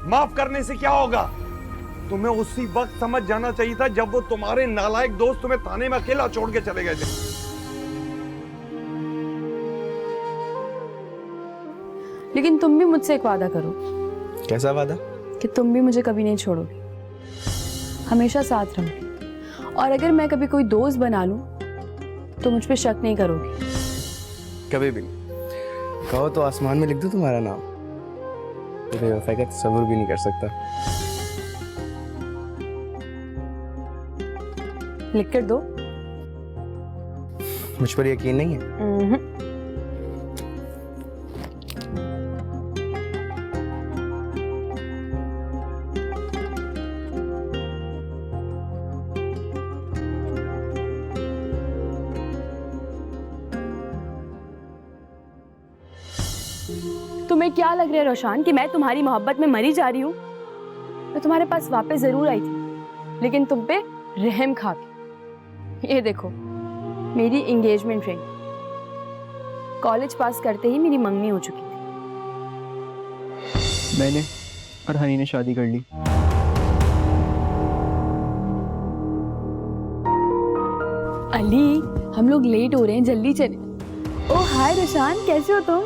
माफ करने से क्या होगा? तुम्हें उसी वक्त समझ जाना चाहिए था जब वो तुम्हारे नालायक दोस्त तुम्हें थाने में अकेला छोड़ के चले गए थे। लेकिन तुम भी मुझसे एक वादा करो। कैसा वादा? कि तुम भी मुझे कभी नहीं छोड़ोगे, हमेशा साथ रहोगे, और अगर मैं कभी कोई दोस्त बना लूं तो मुझ पे शक नहीं करोगे। कभी भी नहीं। कहो तो आसमान में लिख दूं तुम्हारा नाम, तो बेवफाई का तसव्वुर भी नहीं कर सकता। लिख कर दो। मुझ पर यकीन नहीं है? तुम्हें क्या लग रहा है रोशान कि मैं तुम्हारी मोहब्बत में मरी जा रही हूँ? मैं तुम्हारे पास वापस जरूर आई थी, लेकिन तुम पे रहम खा के। ये देखो, मेरी एंगेजमेंट रिंग कॉलेज पास करते ही मेरी मंगनी हो चुकी थी। मैंने और हनी ने शादी कर ली। अली, हम लोग लेट हो रहे हैं, जल्दी चले। ओह हाय रोशान, कैसे हो तुम?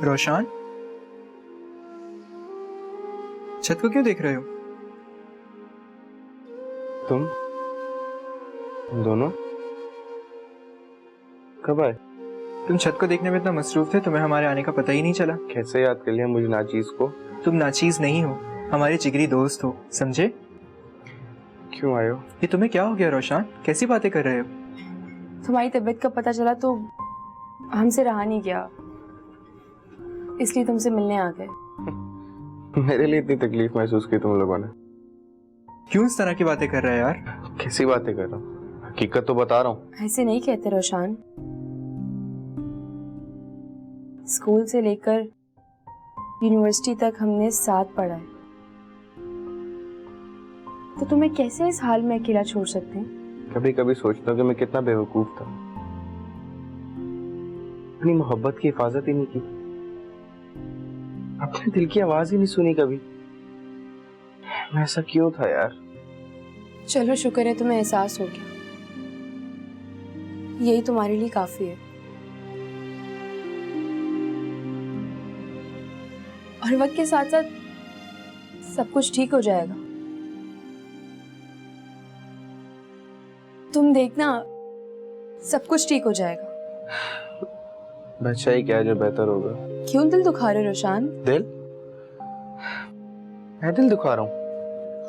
रोशान, छत को क्यों देख रहे हो? तुम दोनों कब आए? तुम छत को देखने में इतना मसरूफ थे, तुम्हें हमारे आने का पता ही नहीं चला। कैसे याद कर लिया मुझे नाचीज को? तुम नाचीज नहीं हो, हमारे जिगरी दोस्त हो, समझे? क्यों आए हो? ये तुम्हें क्या हो गया रोशान? कैसी बातें कर रहे हो? तुम्हारी तबीयत का पता चला तो हमसे रहा नहीं गया, इसलिए तुमसे मिलने आ गए। मेरे लिए इतनी तकलीफ महसूस की तुम लोगों ने? क्यों इस तरह की बातें कर रहे हो यार? कैसी बातें कर रहा हूँ? हकीकत तो बता रहा हूँ। ऐसे नहीं कहते रोशान। स्कूल से लेकर यूनिवर्सिटी तक हमने साथ पढ़ा है, तो तुम्हें कैसे इस हाल में अकेला छोड़ सकते हैं? कभी कभी सोचता हूँ कि मैं कितना बेवकूफ था, अपनी मोहब्बत की हिफाजत ही नहीं की, अपने दिल की आवाज ही नहीं सुनी कभी। मैं ऐसा क्यों था यार? चलो शुक्र है तुम्हें एहसास हो गया, यही तुम्हारे लिए काफी है। और वक्त के साथ साथ सब कुछ ठीक हो जाएगा। तुम देखना, सब कुछ ठीक हो जाएगा। बच्चा ही क्या है जो बेहतर होगा। क्यों दिल दुखा रहे हो रोशान? दिल? मैं दिल दुखा रहा हूँ?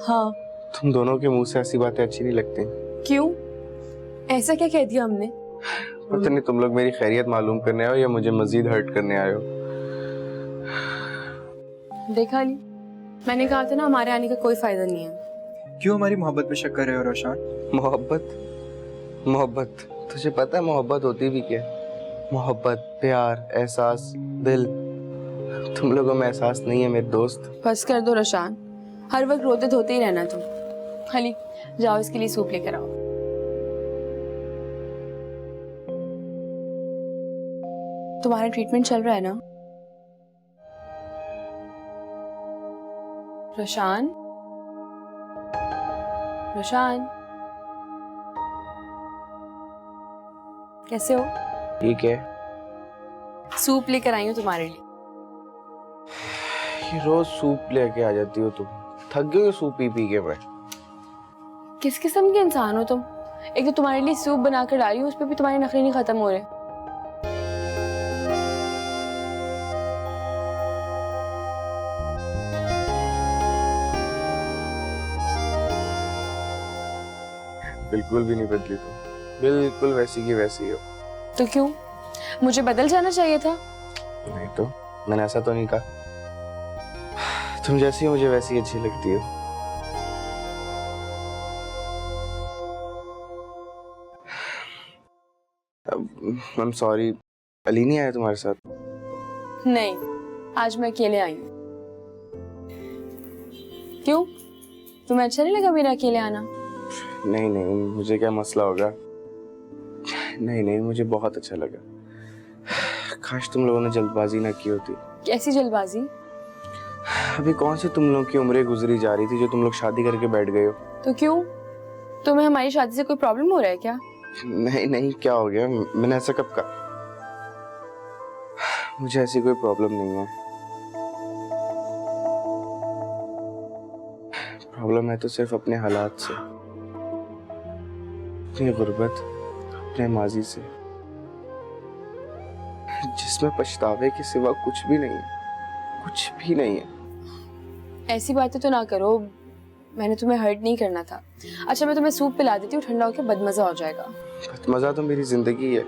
हाँ। तुम दोनों के मुंह से ऐसी बातें अच्छी नहीं लगती। क्यों? ऐसा क्या कह दिया हमने? पता नहीं तुम लोग मेरी खैरियत मालूम करने आए हो या मुझे मजीद हर्ट करने आए हो। देखा नहीं, मैंने कहा था ना हमारे आने का कोई फायदा नहीं है। क्यों हमारी मोहब्बत पे शक कर रहे हो रोशान? मोहब्बत तुझे पता है मोहब्बत होती भी क्या? मोहब्बत, प्यार, एहसास, दिल। तुम लोगों में एहसास नहीं है मेरे दोस्त। बस कर दो रोशान, हर वक्त रोते धोते ही रहना तुम। खाली जाओ इसके लिए सूप लेकर आओ। तुम्हारा ट्रीटमेंट चल रहा है ना रोशान? रोशान कैसे हो? ठीक है। सूप लेकर आई हूँ तुम्हारे लिए। ये रोज सूप लेके आ जाती हो तुम। थक गई हो सूप पी पी के। मैं किस किस्म के इंसान हो तुम? एक तो तुम्हारे लिए सूप बनाकर ला रही हूँ, उस पर भी तुम्हारे नखरे नहीं खत्म हो रहे। बिल्कुल भी नहीं बदली तुम, बिल्कुल वैसी की वैसी हो। तो क्यों? मुझे बदल जाना चाहिए था। नहीं तो मैंने ऐसा तो नहीं कहा। तुम जैसी हो मुझे वैसी अच्छी लगती हो। आई एम सॉरी, अली नहीं आया तुम्हारे साथ? नहीं, आज मैं अकेले आई हूँ। क्यों? तुम्हें अच्छा नहीं लगा मेरा अकेले आना? नहीं नहीं, मुझे क्या मसला होगा। नहीं नहीं, मुझे बहुत अच्छा लगा। काश तुम लोगों ने जल्दबाजी ना की होती। कैसी जल्दबाजी? अभी कौन सी तुम लोग की उम्रें गुजरी जा रही थी जो तुम लोग शादी करके बैठ गए हो? तो क्यों? तुम्हें हमारी शादी से कोई प्रॉब्लम हो रहा है क्या? नहीं नहीं, क्या हो गया? मैंने ऐसा कब कहा? मुझे ऐसी कोई प्रॉब्लम नहीं है। प्रॉब्लम है तो सिर्फ अपने हालात से, अपनी गुर्बत, अपने माजी से, जिसमें पछतावे के सिवा कुछ भी नहीं है, कुछ भी नहीं है। ऐसी बातें तो ना करो, मैंने तुम्हें हर्ट नहीं करना था। अच्छा मैं तुम्हें सूप पिला देती हूँ, ठंडा होकर बदमजा हो जाएगा। मजा तो मेरी जिंदगी है।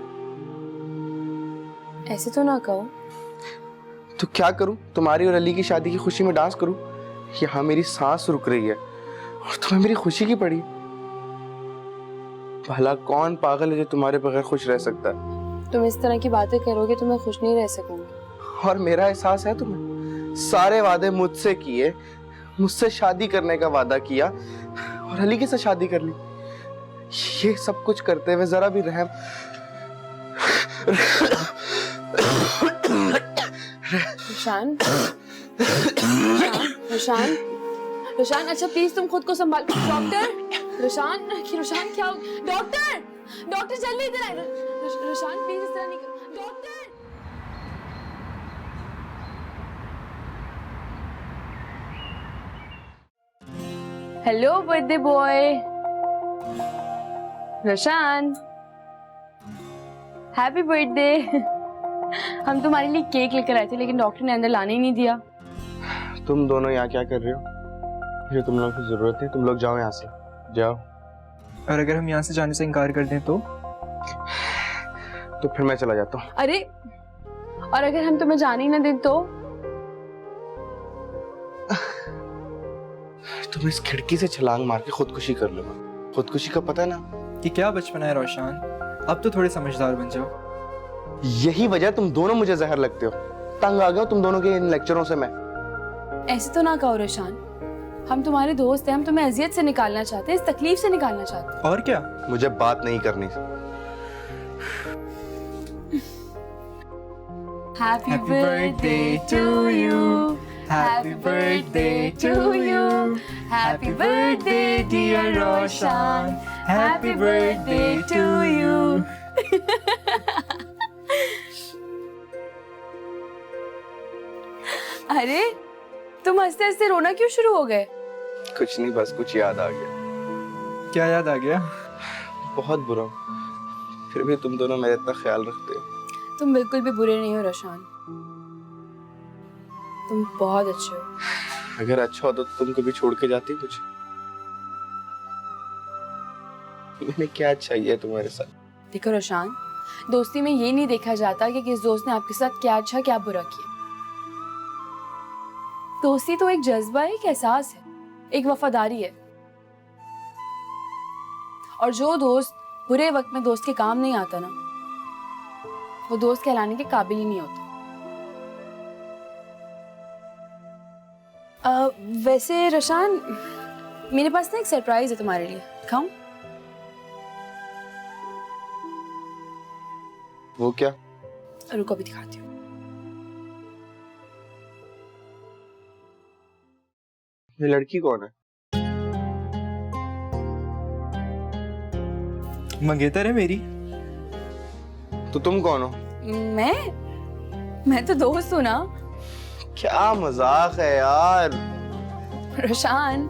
ऐसे तो ना कहो। तो क्या करूं? तुम्हारी और अली की शादी की खुशी में डांस करूं? यहाँ मेरी सांस रुक रही है और तुम्हें मेरी खुशी की पड़ी। भला कौन पागल है जो तुम्हारे बगैर खुश रह सकता है? तुम इस तरह की बातें करोगे तो मैं खुश नहीं रह सकूंगी। और मेरा एहसास है तुम्हें। सारे वादे मुझसे किए, मुझसे शादी करने का वादा किया और अली के साथ शादी कर ली। ये सब कुछ करते हुए जरा भी रहम रोशान, रोशान, रोशान, अच्छा प्लीज तुम खुद को संभाल। डॉक्टर, रोशान, रोशान क्या हो? डॉक्टर, डॉक्टर जल्दी इधर आए। रोशान प्लीज इस तरह नहीं कर। Doctor. Hello birthday boy. Roshan, happy birthday. हम तुम्हारे लिए केक लेकर आए थे लेकिन डॉक्टर ने अंदर लाने ही नहीं दिया। तुम दोनों यहाँ क्या कर रहे हो? मुझे तुम लोगों की जरूरत है। तुम लोग जाओ यहाँ से, जाओ। और अगर हम यहाँ से जाने से इनकार कर दें तो फिर मैं चला जाता हूँ। अरे, और अगर हम तुम्हें जाने ही ना दें तो? तुम इस खिड़की से छलांग मार के खुदकुशी कर लो। खुदकुशी का पता है ना? कि क्या बचपना है रोशान, अब तो थोड़े समझदार बन जाओ। यही वजह तुम दोनों मुझे जहर लगते हो। तंग आ गया हूं तुम दोनों के इन लेक्चरों से मैं। ऐसे तो ना कहो रोशान, हम तुम्हारे दोस्त हैं, हम तुम्हें अजियत से निकालना चाहते हैं, इस तकलीफ से निकालना चाहते हैं। और क्या? मुझे बात नहीं करनी। Happy birthday to you. Happy birthday to you. Happy birthday dear Roshan. Happy birthday to you. अरे तुम हंसते हंसते रोना क्यों शुरू हो गए? कुछ नहीं, बस कुछ याद आ गया। क्या याद आ गया? बहुत बुरा हूं, फिर भी तुम दोनों मेरा इतना ख्याल रखते हो। तुम बिल्कुल भी बुरे नहीं हो रोशान, तुम बहुत अच्छे हो। अगर अच्छा होता तो तुम कभी छोड़ के जाती मुझे? मैंने क्या अच्छा किया तुम्हारे साथ? देखो रोशान, दोस्ती में ये नहीं देखा जाता कि किस दोस्त ने आपके साथ क्या अच्छा क्या बुरा किया। दोस्ती तो एक जज्बा है, एक एहसास है, एक वफादारी है। और जो दोस्त बुरे वक्त में दोस्त के काम नहीं आता ना, वो दोस्त कहलाने के काबिल ही नहीं होता। वैसे रोशान, मेरे पास ना एक सरप्राइज है तुम्हारे लिए, दिखाऊं? वो क्या? रुको अभी दिखाती हूँ। ये लड़की कौन है? मंगेतर है मेरी। तो तुम कौन हो? मैं तो दोस्त हूँ ना। क्या मजाक है यार। रोशान,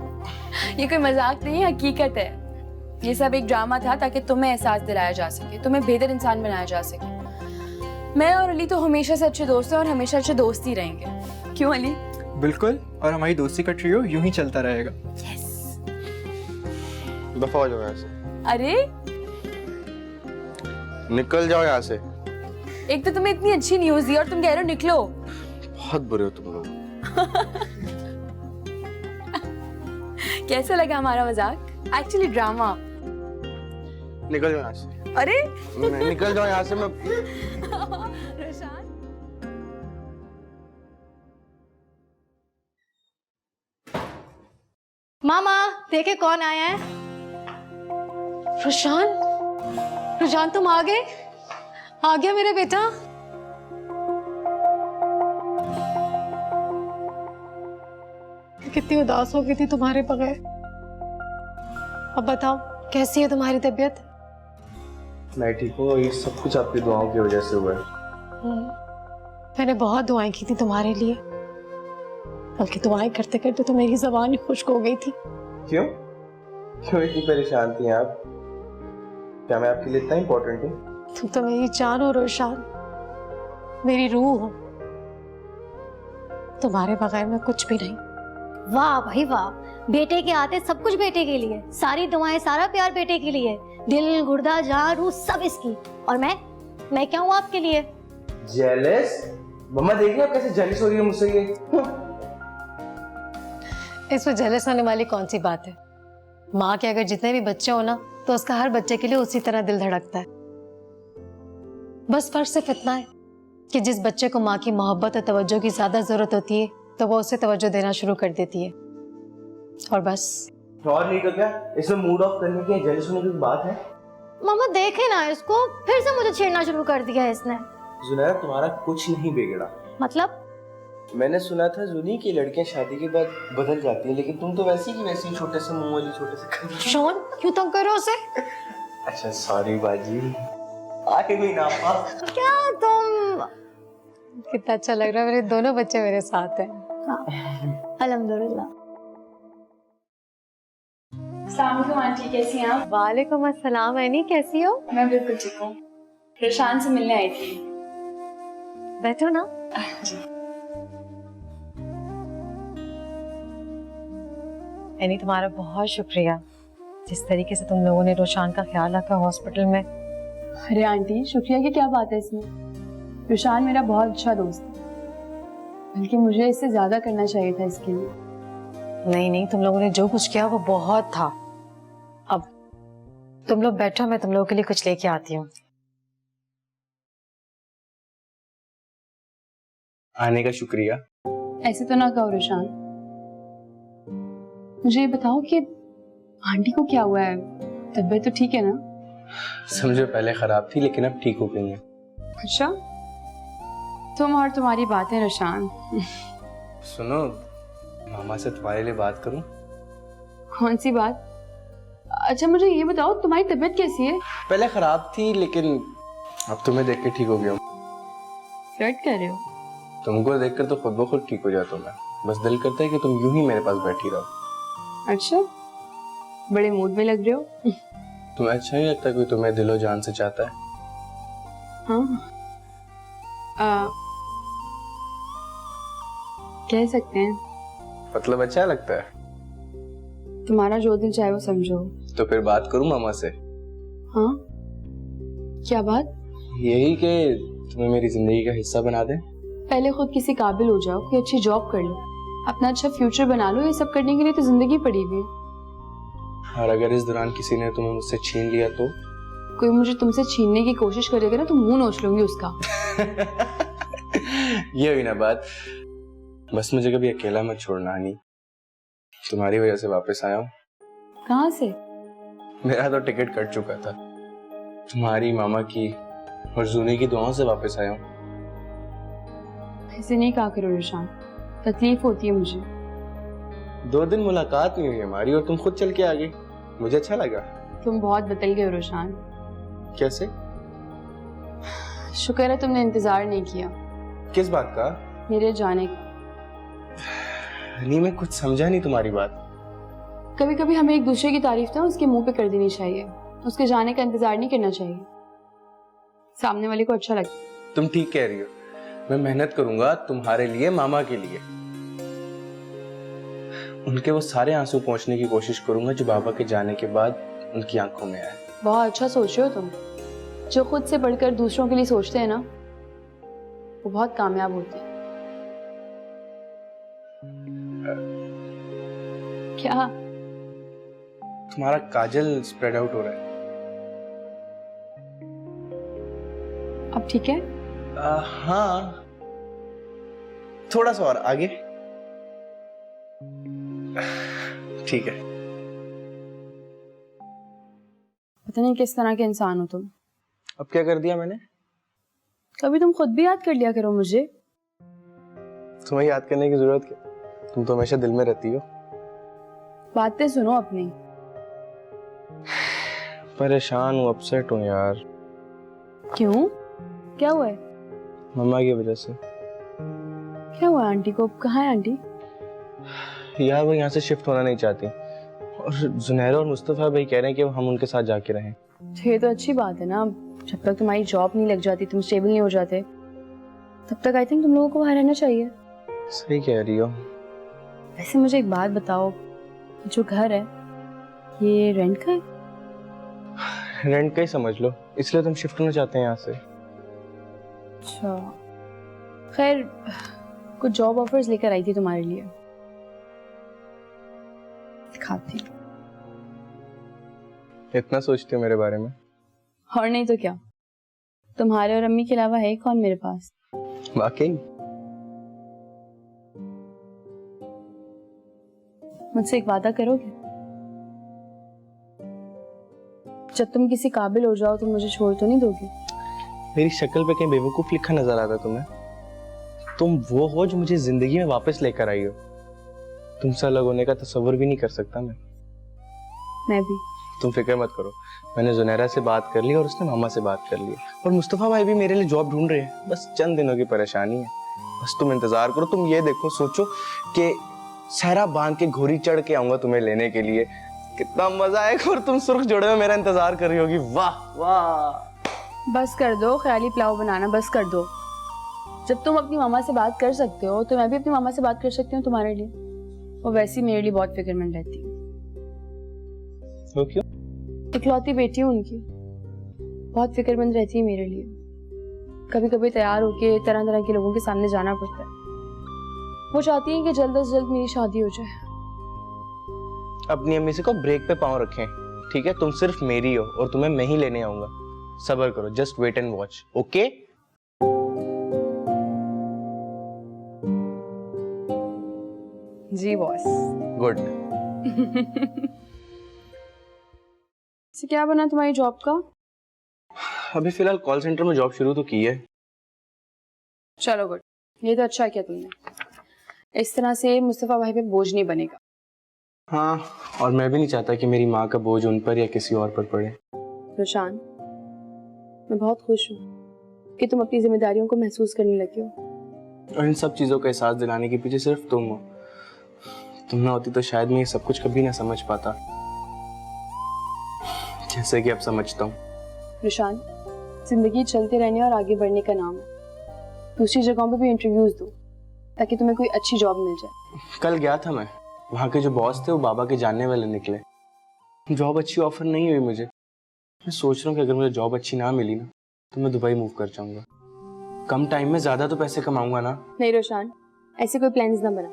ये कोई मजाक नहीं है, हकीकत है। ये सब एक ड्रामा था ताकि तुम्हें एहसास दिलाया जा सके, तुम्हें बेहतर इंसान बनाया जा सके। मैं और अली तो हमेशा से अच्छे दोस्त हैं और हमेशा अच्छे दोस्त ही रहेंगे। क्यों अली? बिल्कुल, और हमारी दोस्ती का ट्रियो यूं ही चलता रहेगा। दफा हो जाओ यहाँ से। अरे निकल जाओ यहाँ से। एक तो तुम्हें इतनी अच्छी न्यूज दी और तुम कह रहे हो निकलो। बहुत बुरे हो तुम लोग। कैसा लगा हमारा मजाक? Actually drama. निकल जाओ यहाँ से। अरे निकल जाओ यहाँ से। मैं रोशान, मामा देखे कौन आया है। रुझान, रुझान तुम आ गए? आ गया मेरा बेटा। कितनी उदास हो गई थी तुम्हारे बगैर। अब बताओ कैसी है तुम्हारी तबीयत? मैं ठीक हूँ, ये सब कुछ आपकी दुआओं की वजह से हुआ है। मैंने बहुत दुआएं की थी तुम्हारे लिए, बल्कि दुआएं करते करते तो मेरी ज़बान ही खुश्क हो गई थी। क्यों? क्यों इतनी परेशान थी आप? क्या मैं आपके लिए इतना इम्पोर्टेंट हूँ? तुम तो मेरी जान हो रोशान, मेरी रूह हो। तुम्हारे बगैर मैं कुछ भी नहीं। वाह भाई वाह, बेटे के आते सब कुछ बेटे के लिए, सारी दुआएं सारा प्यार बेटे के लिए, दिल गुर्दा जान रूह सब इसकी। और मैं क्या हूँ आपके लिए? जेलस? मम्मा देख रही हो कैसे जेलस हो रही है मुझसे ये? इसमें जेलस होने वाली कौन सी बात है? माँ के अगर जितने भी बच्चे हो ना, तो उसका हर बच्चे के लिए उसी तरह दिल धड़कता है। बस फर्क सिर्फ इतना है कि जिस बच्चे को माँ की मोहब्बत और तवज्जो की ज्यादा जरूरत होती है, तो वो उसे तवज्जो देना शुरू कर देती है। और बस। और नहीं तो क्या, इसमें मूड ऑफ करने की जेलस होने की बात है? मामा देखे ना इसको, फिर से मुझे छेड़ना शुरू कर दिया है इसने। जुनैरा तुम्हारा कुछ नहीं बिगड़ा। मतलब? मैंने सुना था जुनी की लड़कियां शादी के बाद बदल जाती हैं, लेकिन तुम तो वैसी की वैसी छोटे से मुंह वाली छोटे से। शोन क्यों तंग करो उसे? अच्छा सॉरी बाजी, आके कोई ना पास। क्या तुम? कितना अच्छा लग रहा है, मेरे दोनों बच्चे मेरे साथ हैं। अल्हम्दुलिल्लाह। अस्सलाम वालेकुम आंटी, कैसी हैं आप? वालेकुम अस्सलाम ऐनी, कैसी हो? मैं बिल्कुल ठीक हूँ। रोशान से मिलने आई थी। बैठो ना। ऐनी तुम्हारा बहुत शुक्रिया, जिस तरीके से तुम लोगों ने रोशान का ख्याल रखा हॉस्पिटल में। अरे आंटी, शुक्रिया की क्या बात है इसमें? रोशान मेरा बहुत अच्छा दोस्त है, बल्कि मुझे इससे ज्यादा करना चाहिए था इसके लिए। नहीं नहीं, तुम लोगों ने जो कुछ किया वो बहुत था। अब तुम लोग बैठो, मैं तुम लोगों के लिए कुछ लेके आती हूँ। आने का शुक्रिया। ऐसे तो ना कहो रुशान। मुझे ये बताओ कि आंटी को क्या हुआ है, तबीयत तो ठीक है ना? समझो पहले खराब थी लेकिन अब ठीक हो गई है। अच्छा, तुम और तुम्हारी बातें रुशान। सुनो, मामा से तुम्हारे लिए बात करूं? कौन सी बात? अच्छा मुझे ये बताओ तुम्हारी तबीयत कैसी है? पहले खराब थी लेकिन अब तुम्हें देख के ठीक हो गया हूं। फ्लर्ट कर रहे हो? तुमको देखकर तो खुद ब खुद ठीक हो जाता हूं मैं। बस दिल करता है कि तुम यूं ही मेरे पास बैठी रहो। अच्छा, बड़े मूड में लग रहे हो। तुम्हें अच्छा नहीं लगता कोई तुम्हें दिलो जान से चाहता है? हाँ, कह सकते हैं। मतलब अच्छा लगता है? तुम्हारा जो दिल चाहे वो समझो। तो फिर बात करूं मामा से? हाँ, क्या बात? यही कि तुम्हें मेरी जिंदगी का हिस्सा बना दें। पहले खुद किसी काबिल हो जाओ, कोई अच्छी जॉब कर लो, अपना अच्छा फ्यूचर बना लो। ये सब करने के लिए तो जिंदगी पड़ी हुई है। और अगर इस दौरान किसी ने तुम्हें मुझसे छीन लिया तो? कोई मुझे तुमसे छीनने की कोशिश करेगा ना तो मुंह नोच लूंगी उसका। ये हुई ना बात। बस मुझे कभी अकेला मत छोड़ना हनी। तुम्हारी वजह से वापस आया हूँ। कहाँ से? मेरा तो टिकट कट चुका था। तुम्हारी, मामा की और जूनी की दुआओं से वापस आया हूँ। ऐसे नहीं कहा करो रुशान, तकलीफ होती है मुझे। 2 दिन मुलाकात नहीं हुई हमारी और तुम खुद चल के आ गई। मुझे अच्छा लगा। तुम बहुत बदल गए हो रुशान। कैसे? शुक्र है तुमने इंतजार नहीं किया। किस बात का? मेरे जाने का। हनी मैं कुछ समझा नहीं तुम्हारी बात। कभी कभी हमें एक दूसरे की तारीफ ना उसके मुंह पे कर देनी चाहिए, उसके जाने का इंतजार नहीं करना चाहिए। सामने वाले को अच्छा लगता। तुम ठीक कह रही हो। मैं मेहनत करूंगा तुम्हारे लिए, मामा के लिए। उनके वो सारे आंसू पहुंचने की कोशिश करूंगा जो बाबा के जाने के बाद उनकी आंखों में आए। बहुत अच्छा सोच रहे हो तुम। जो खुद से बढ़कर दूसरों के लिए सोचते हैं ना, वो बहुत कामयाब होते हैं। क्या? तुम्हारा काजल स्प्रेड आउट हो रहा है। अब ठीक है? हाँ, थोड़ा सा और आगे। ठीक है। पता नहीं किस तरह के इंसान हो तुम। अब क्या कर दिया मैंने? कभी तुम खुद भी याद कर लिया करो मुझे। तुम्हें याद करने की जरूरत क्या? तुम तो हमेशा दिल में रहती हो। बातें सुनो अपनी। परेशान हूँ, अपसेट हूँ यार। क्यों? क्या हुआ है? मम्मा की वजह से। क्या हुआ आंटी को? कहाँ है आंटी? यार वो यहाँ से शिफ्ट होना नहीं चाहती और जुनैरा और मुस्तफा भाई कह रहे हैं कि हम उनके साथ जाके रहें। तो ये तो अच्छी बात है ना। जब तक तुम्हारी जॉब नहीं लग जाती, तुम स्टेबल नहीं हो जाते, तब तक आई थिंक तुम लोगों को वहाँ रहना चाहिए। सही कह रही हो। वैसे मुझे एक बात बताओ, जो घर है ये रेंट का है? रेंट का ही समझ लो, इसलिए तुम शिफ्ट होना चाहते हैं यहाँ से। अच्छा, खैर कुछ जॉब ऑफर्स लेकर आई थी तुम्हारे लिए, दिखाती हूँ। इतना सोचते हो मेरे बारे में? और नहीं तो क्या, तुम्हारे और अम्मी के अलावा है कौन मेरे पास? वाकई? मुझसे एक वादा करोगे? जब तुम किसी काबिल हो जाओ तो मुझे छोड़ तो नहीं दोगे? मेरी शक्ल पे कहीं बेवकूफ लिखा नजर आता तुम्हें? तुम वो हो जो मुझे जिंदगी में वापस लेकर आई हो। तुमसे अलग होने का तस्वर भी नहीं कर सकता मैं भी। तुम फिक्र मत करो, मैंने जुनैरा से बात कर ली और उसने मामा से बात कर ली और मुस्तफा भाई भी मेरे लिए जॉब ढूंढ रहे हैं। बस चंद दिनों की परेशानी है। बस तुम इंतजार करो। तुम ये देखो, सोचो कि सहरा बांध के घोड़ी चढ़ के आऊंगा तुम्हें लेने के लिए। कितना मजा आएगा और तुम सुर्ख जोड़े में मेरा इंतजार कर रही होगी। वाह वाह। बस कर दो ख्याली पुलाव बनाना, बस कर दो। जब तुम अपनी मामा से बात कर सकते हो तो मैं भी अपनी मामा से बात कर सकती हूँ तुम्हारे लिए। वो वैसी मेरे लिए बहुत फिक्रमंद रहती है। वो क्यों? इकलौती बेटी हूँ उनकी, बहुत फिक्रमंद रहती है मेरे लिए। कभी कभी तैयार होके तरह तरह के लोगों के सामने जाना पड़ता है। वो चाहती है कि जल्द से जल्द मेरी शादी हो जाए। अपनी अम्मी से को ब्रेक पे पाँव रखें, ठीक है? तुम सिर्फ मेरी हो और तुम्हें मैं ही लेने आऊंगा। सब्र करो, just wait and watch, okay? जी बॉस। गुड। से क्या बना तुम्हारी जॉब का? अभी फिलहाल कॉल सेंटर में जॉब शुरू तो की है। चलो गुड, ये तो अच्छा किया तुमने। इस तरह से मुस्तफा भाई पे बोझ नहीं बनेगा। हाँ, और मैं भी नहीं चाहता कि मेरी माँ का बोझ उन पर या किसी और पर पड़े। रोशान, मैं बहुत खुश हूँ कि तुम अपनी जिम्मेदारियों को महसूस करने लगे हो। और इन सब चीज़ों का एहसास दिलाने के पीछे सिर्फ तुम हो। तुम ना होती तो शायद मैं ये सब कुछ कभी ना समझ पाता, जैसे कि अब समझता हूँ। रोशान, जिंदगी चलते रहने और आगे बढ़ने का नाम है। दूसरी जगहों पे भी इंटरव्यूज दो ताकि तुम्हें कोई अच्छी जॉब मिल जाए। कल गया था मैं, वहाँ के जो बॉस थे वो बाबा के जानने वाले निकले। जॉब अच्छी ऑफर नहीं हुई मुझे। मैं सोच रहा हूँ कि अगर मुझे जॉब अच्छी ना मिली ना तो मैं दुबई मूव कर जाऊंगा। कम टाइम में ज्यादा तो पैसे कमाऊंगा ना। नहीं रोशान, ऐसे कोई प्लान्स ना बना।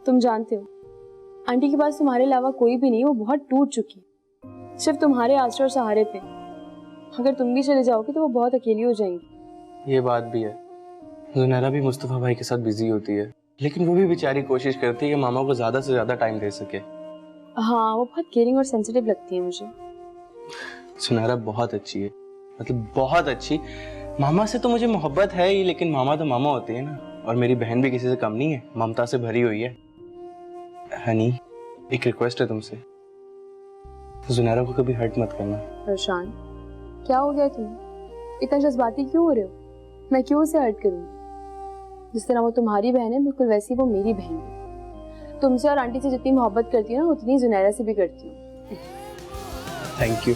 तुम जानते हो आंटी के पास तुम्हारे अलावा कोई भी नहीं, वो बहुत टूट चुकी है, सिर्फ तुम्हारे आसरे और सहारे पे। अगर तुम भी चले जाओगे तो वो बहुत अकेली हो जाएंगी। ये बात भी है। जुनैरा भी मुस्तफा भाई के साथ बिजी होती है, लेकिन वो भी बेचारी कोशिश करती है कि मामा को ज्यादा से ज्यादा टाइम दे सके। हाँ, वो बहुत केयरिंग और सेंसिटिव लगती है मुझे। सुनहरा बहुत अच्छी है, मतलब बहुत अच्छी। मामा से तो मुझे मोहब्बत है ही, लेकिन मामा तो मामा होती है ना। और मेरी बहन भी किसी से कम नहीं है, ममता से भरी हुई है। हनी, एक रिक्वेस्ट है तुमसे, सुनहरा को कभी हर्ट मत करना। रोशान, क्या हो गया तुम्हें? इतना जज्बाती क्यों हो रहे हो? मैं क्यों उसे हर्ट करूंगी? जिस तरह वो तुम्हारी बहन है, बिल्कुल वैसी वो मेरी बहन है। तुमसे और आंटी से जितनी मोहब्बत करती हूँ ना, उतनी जुनैरा से भी करती हूँ। Thank you.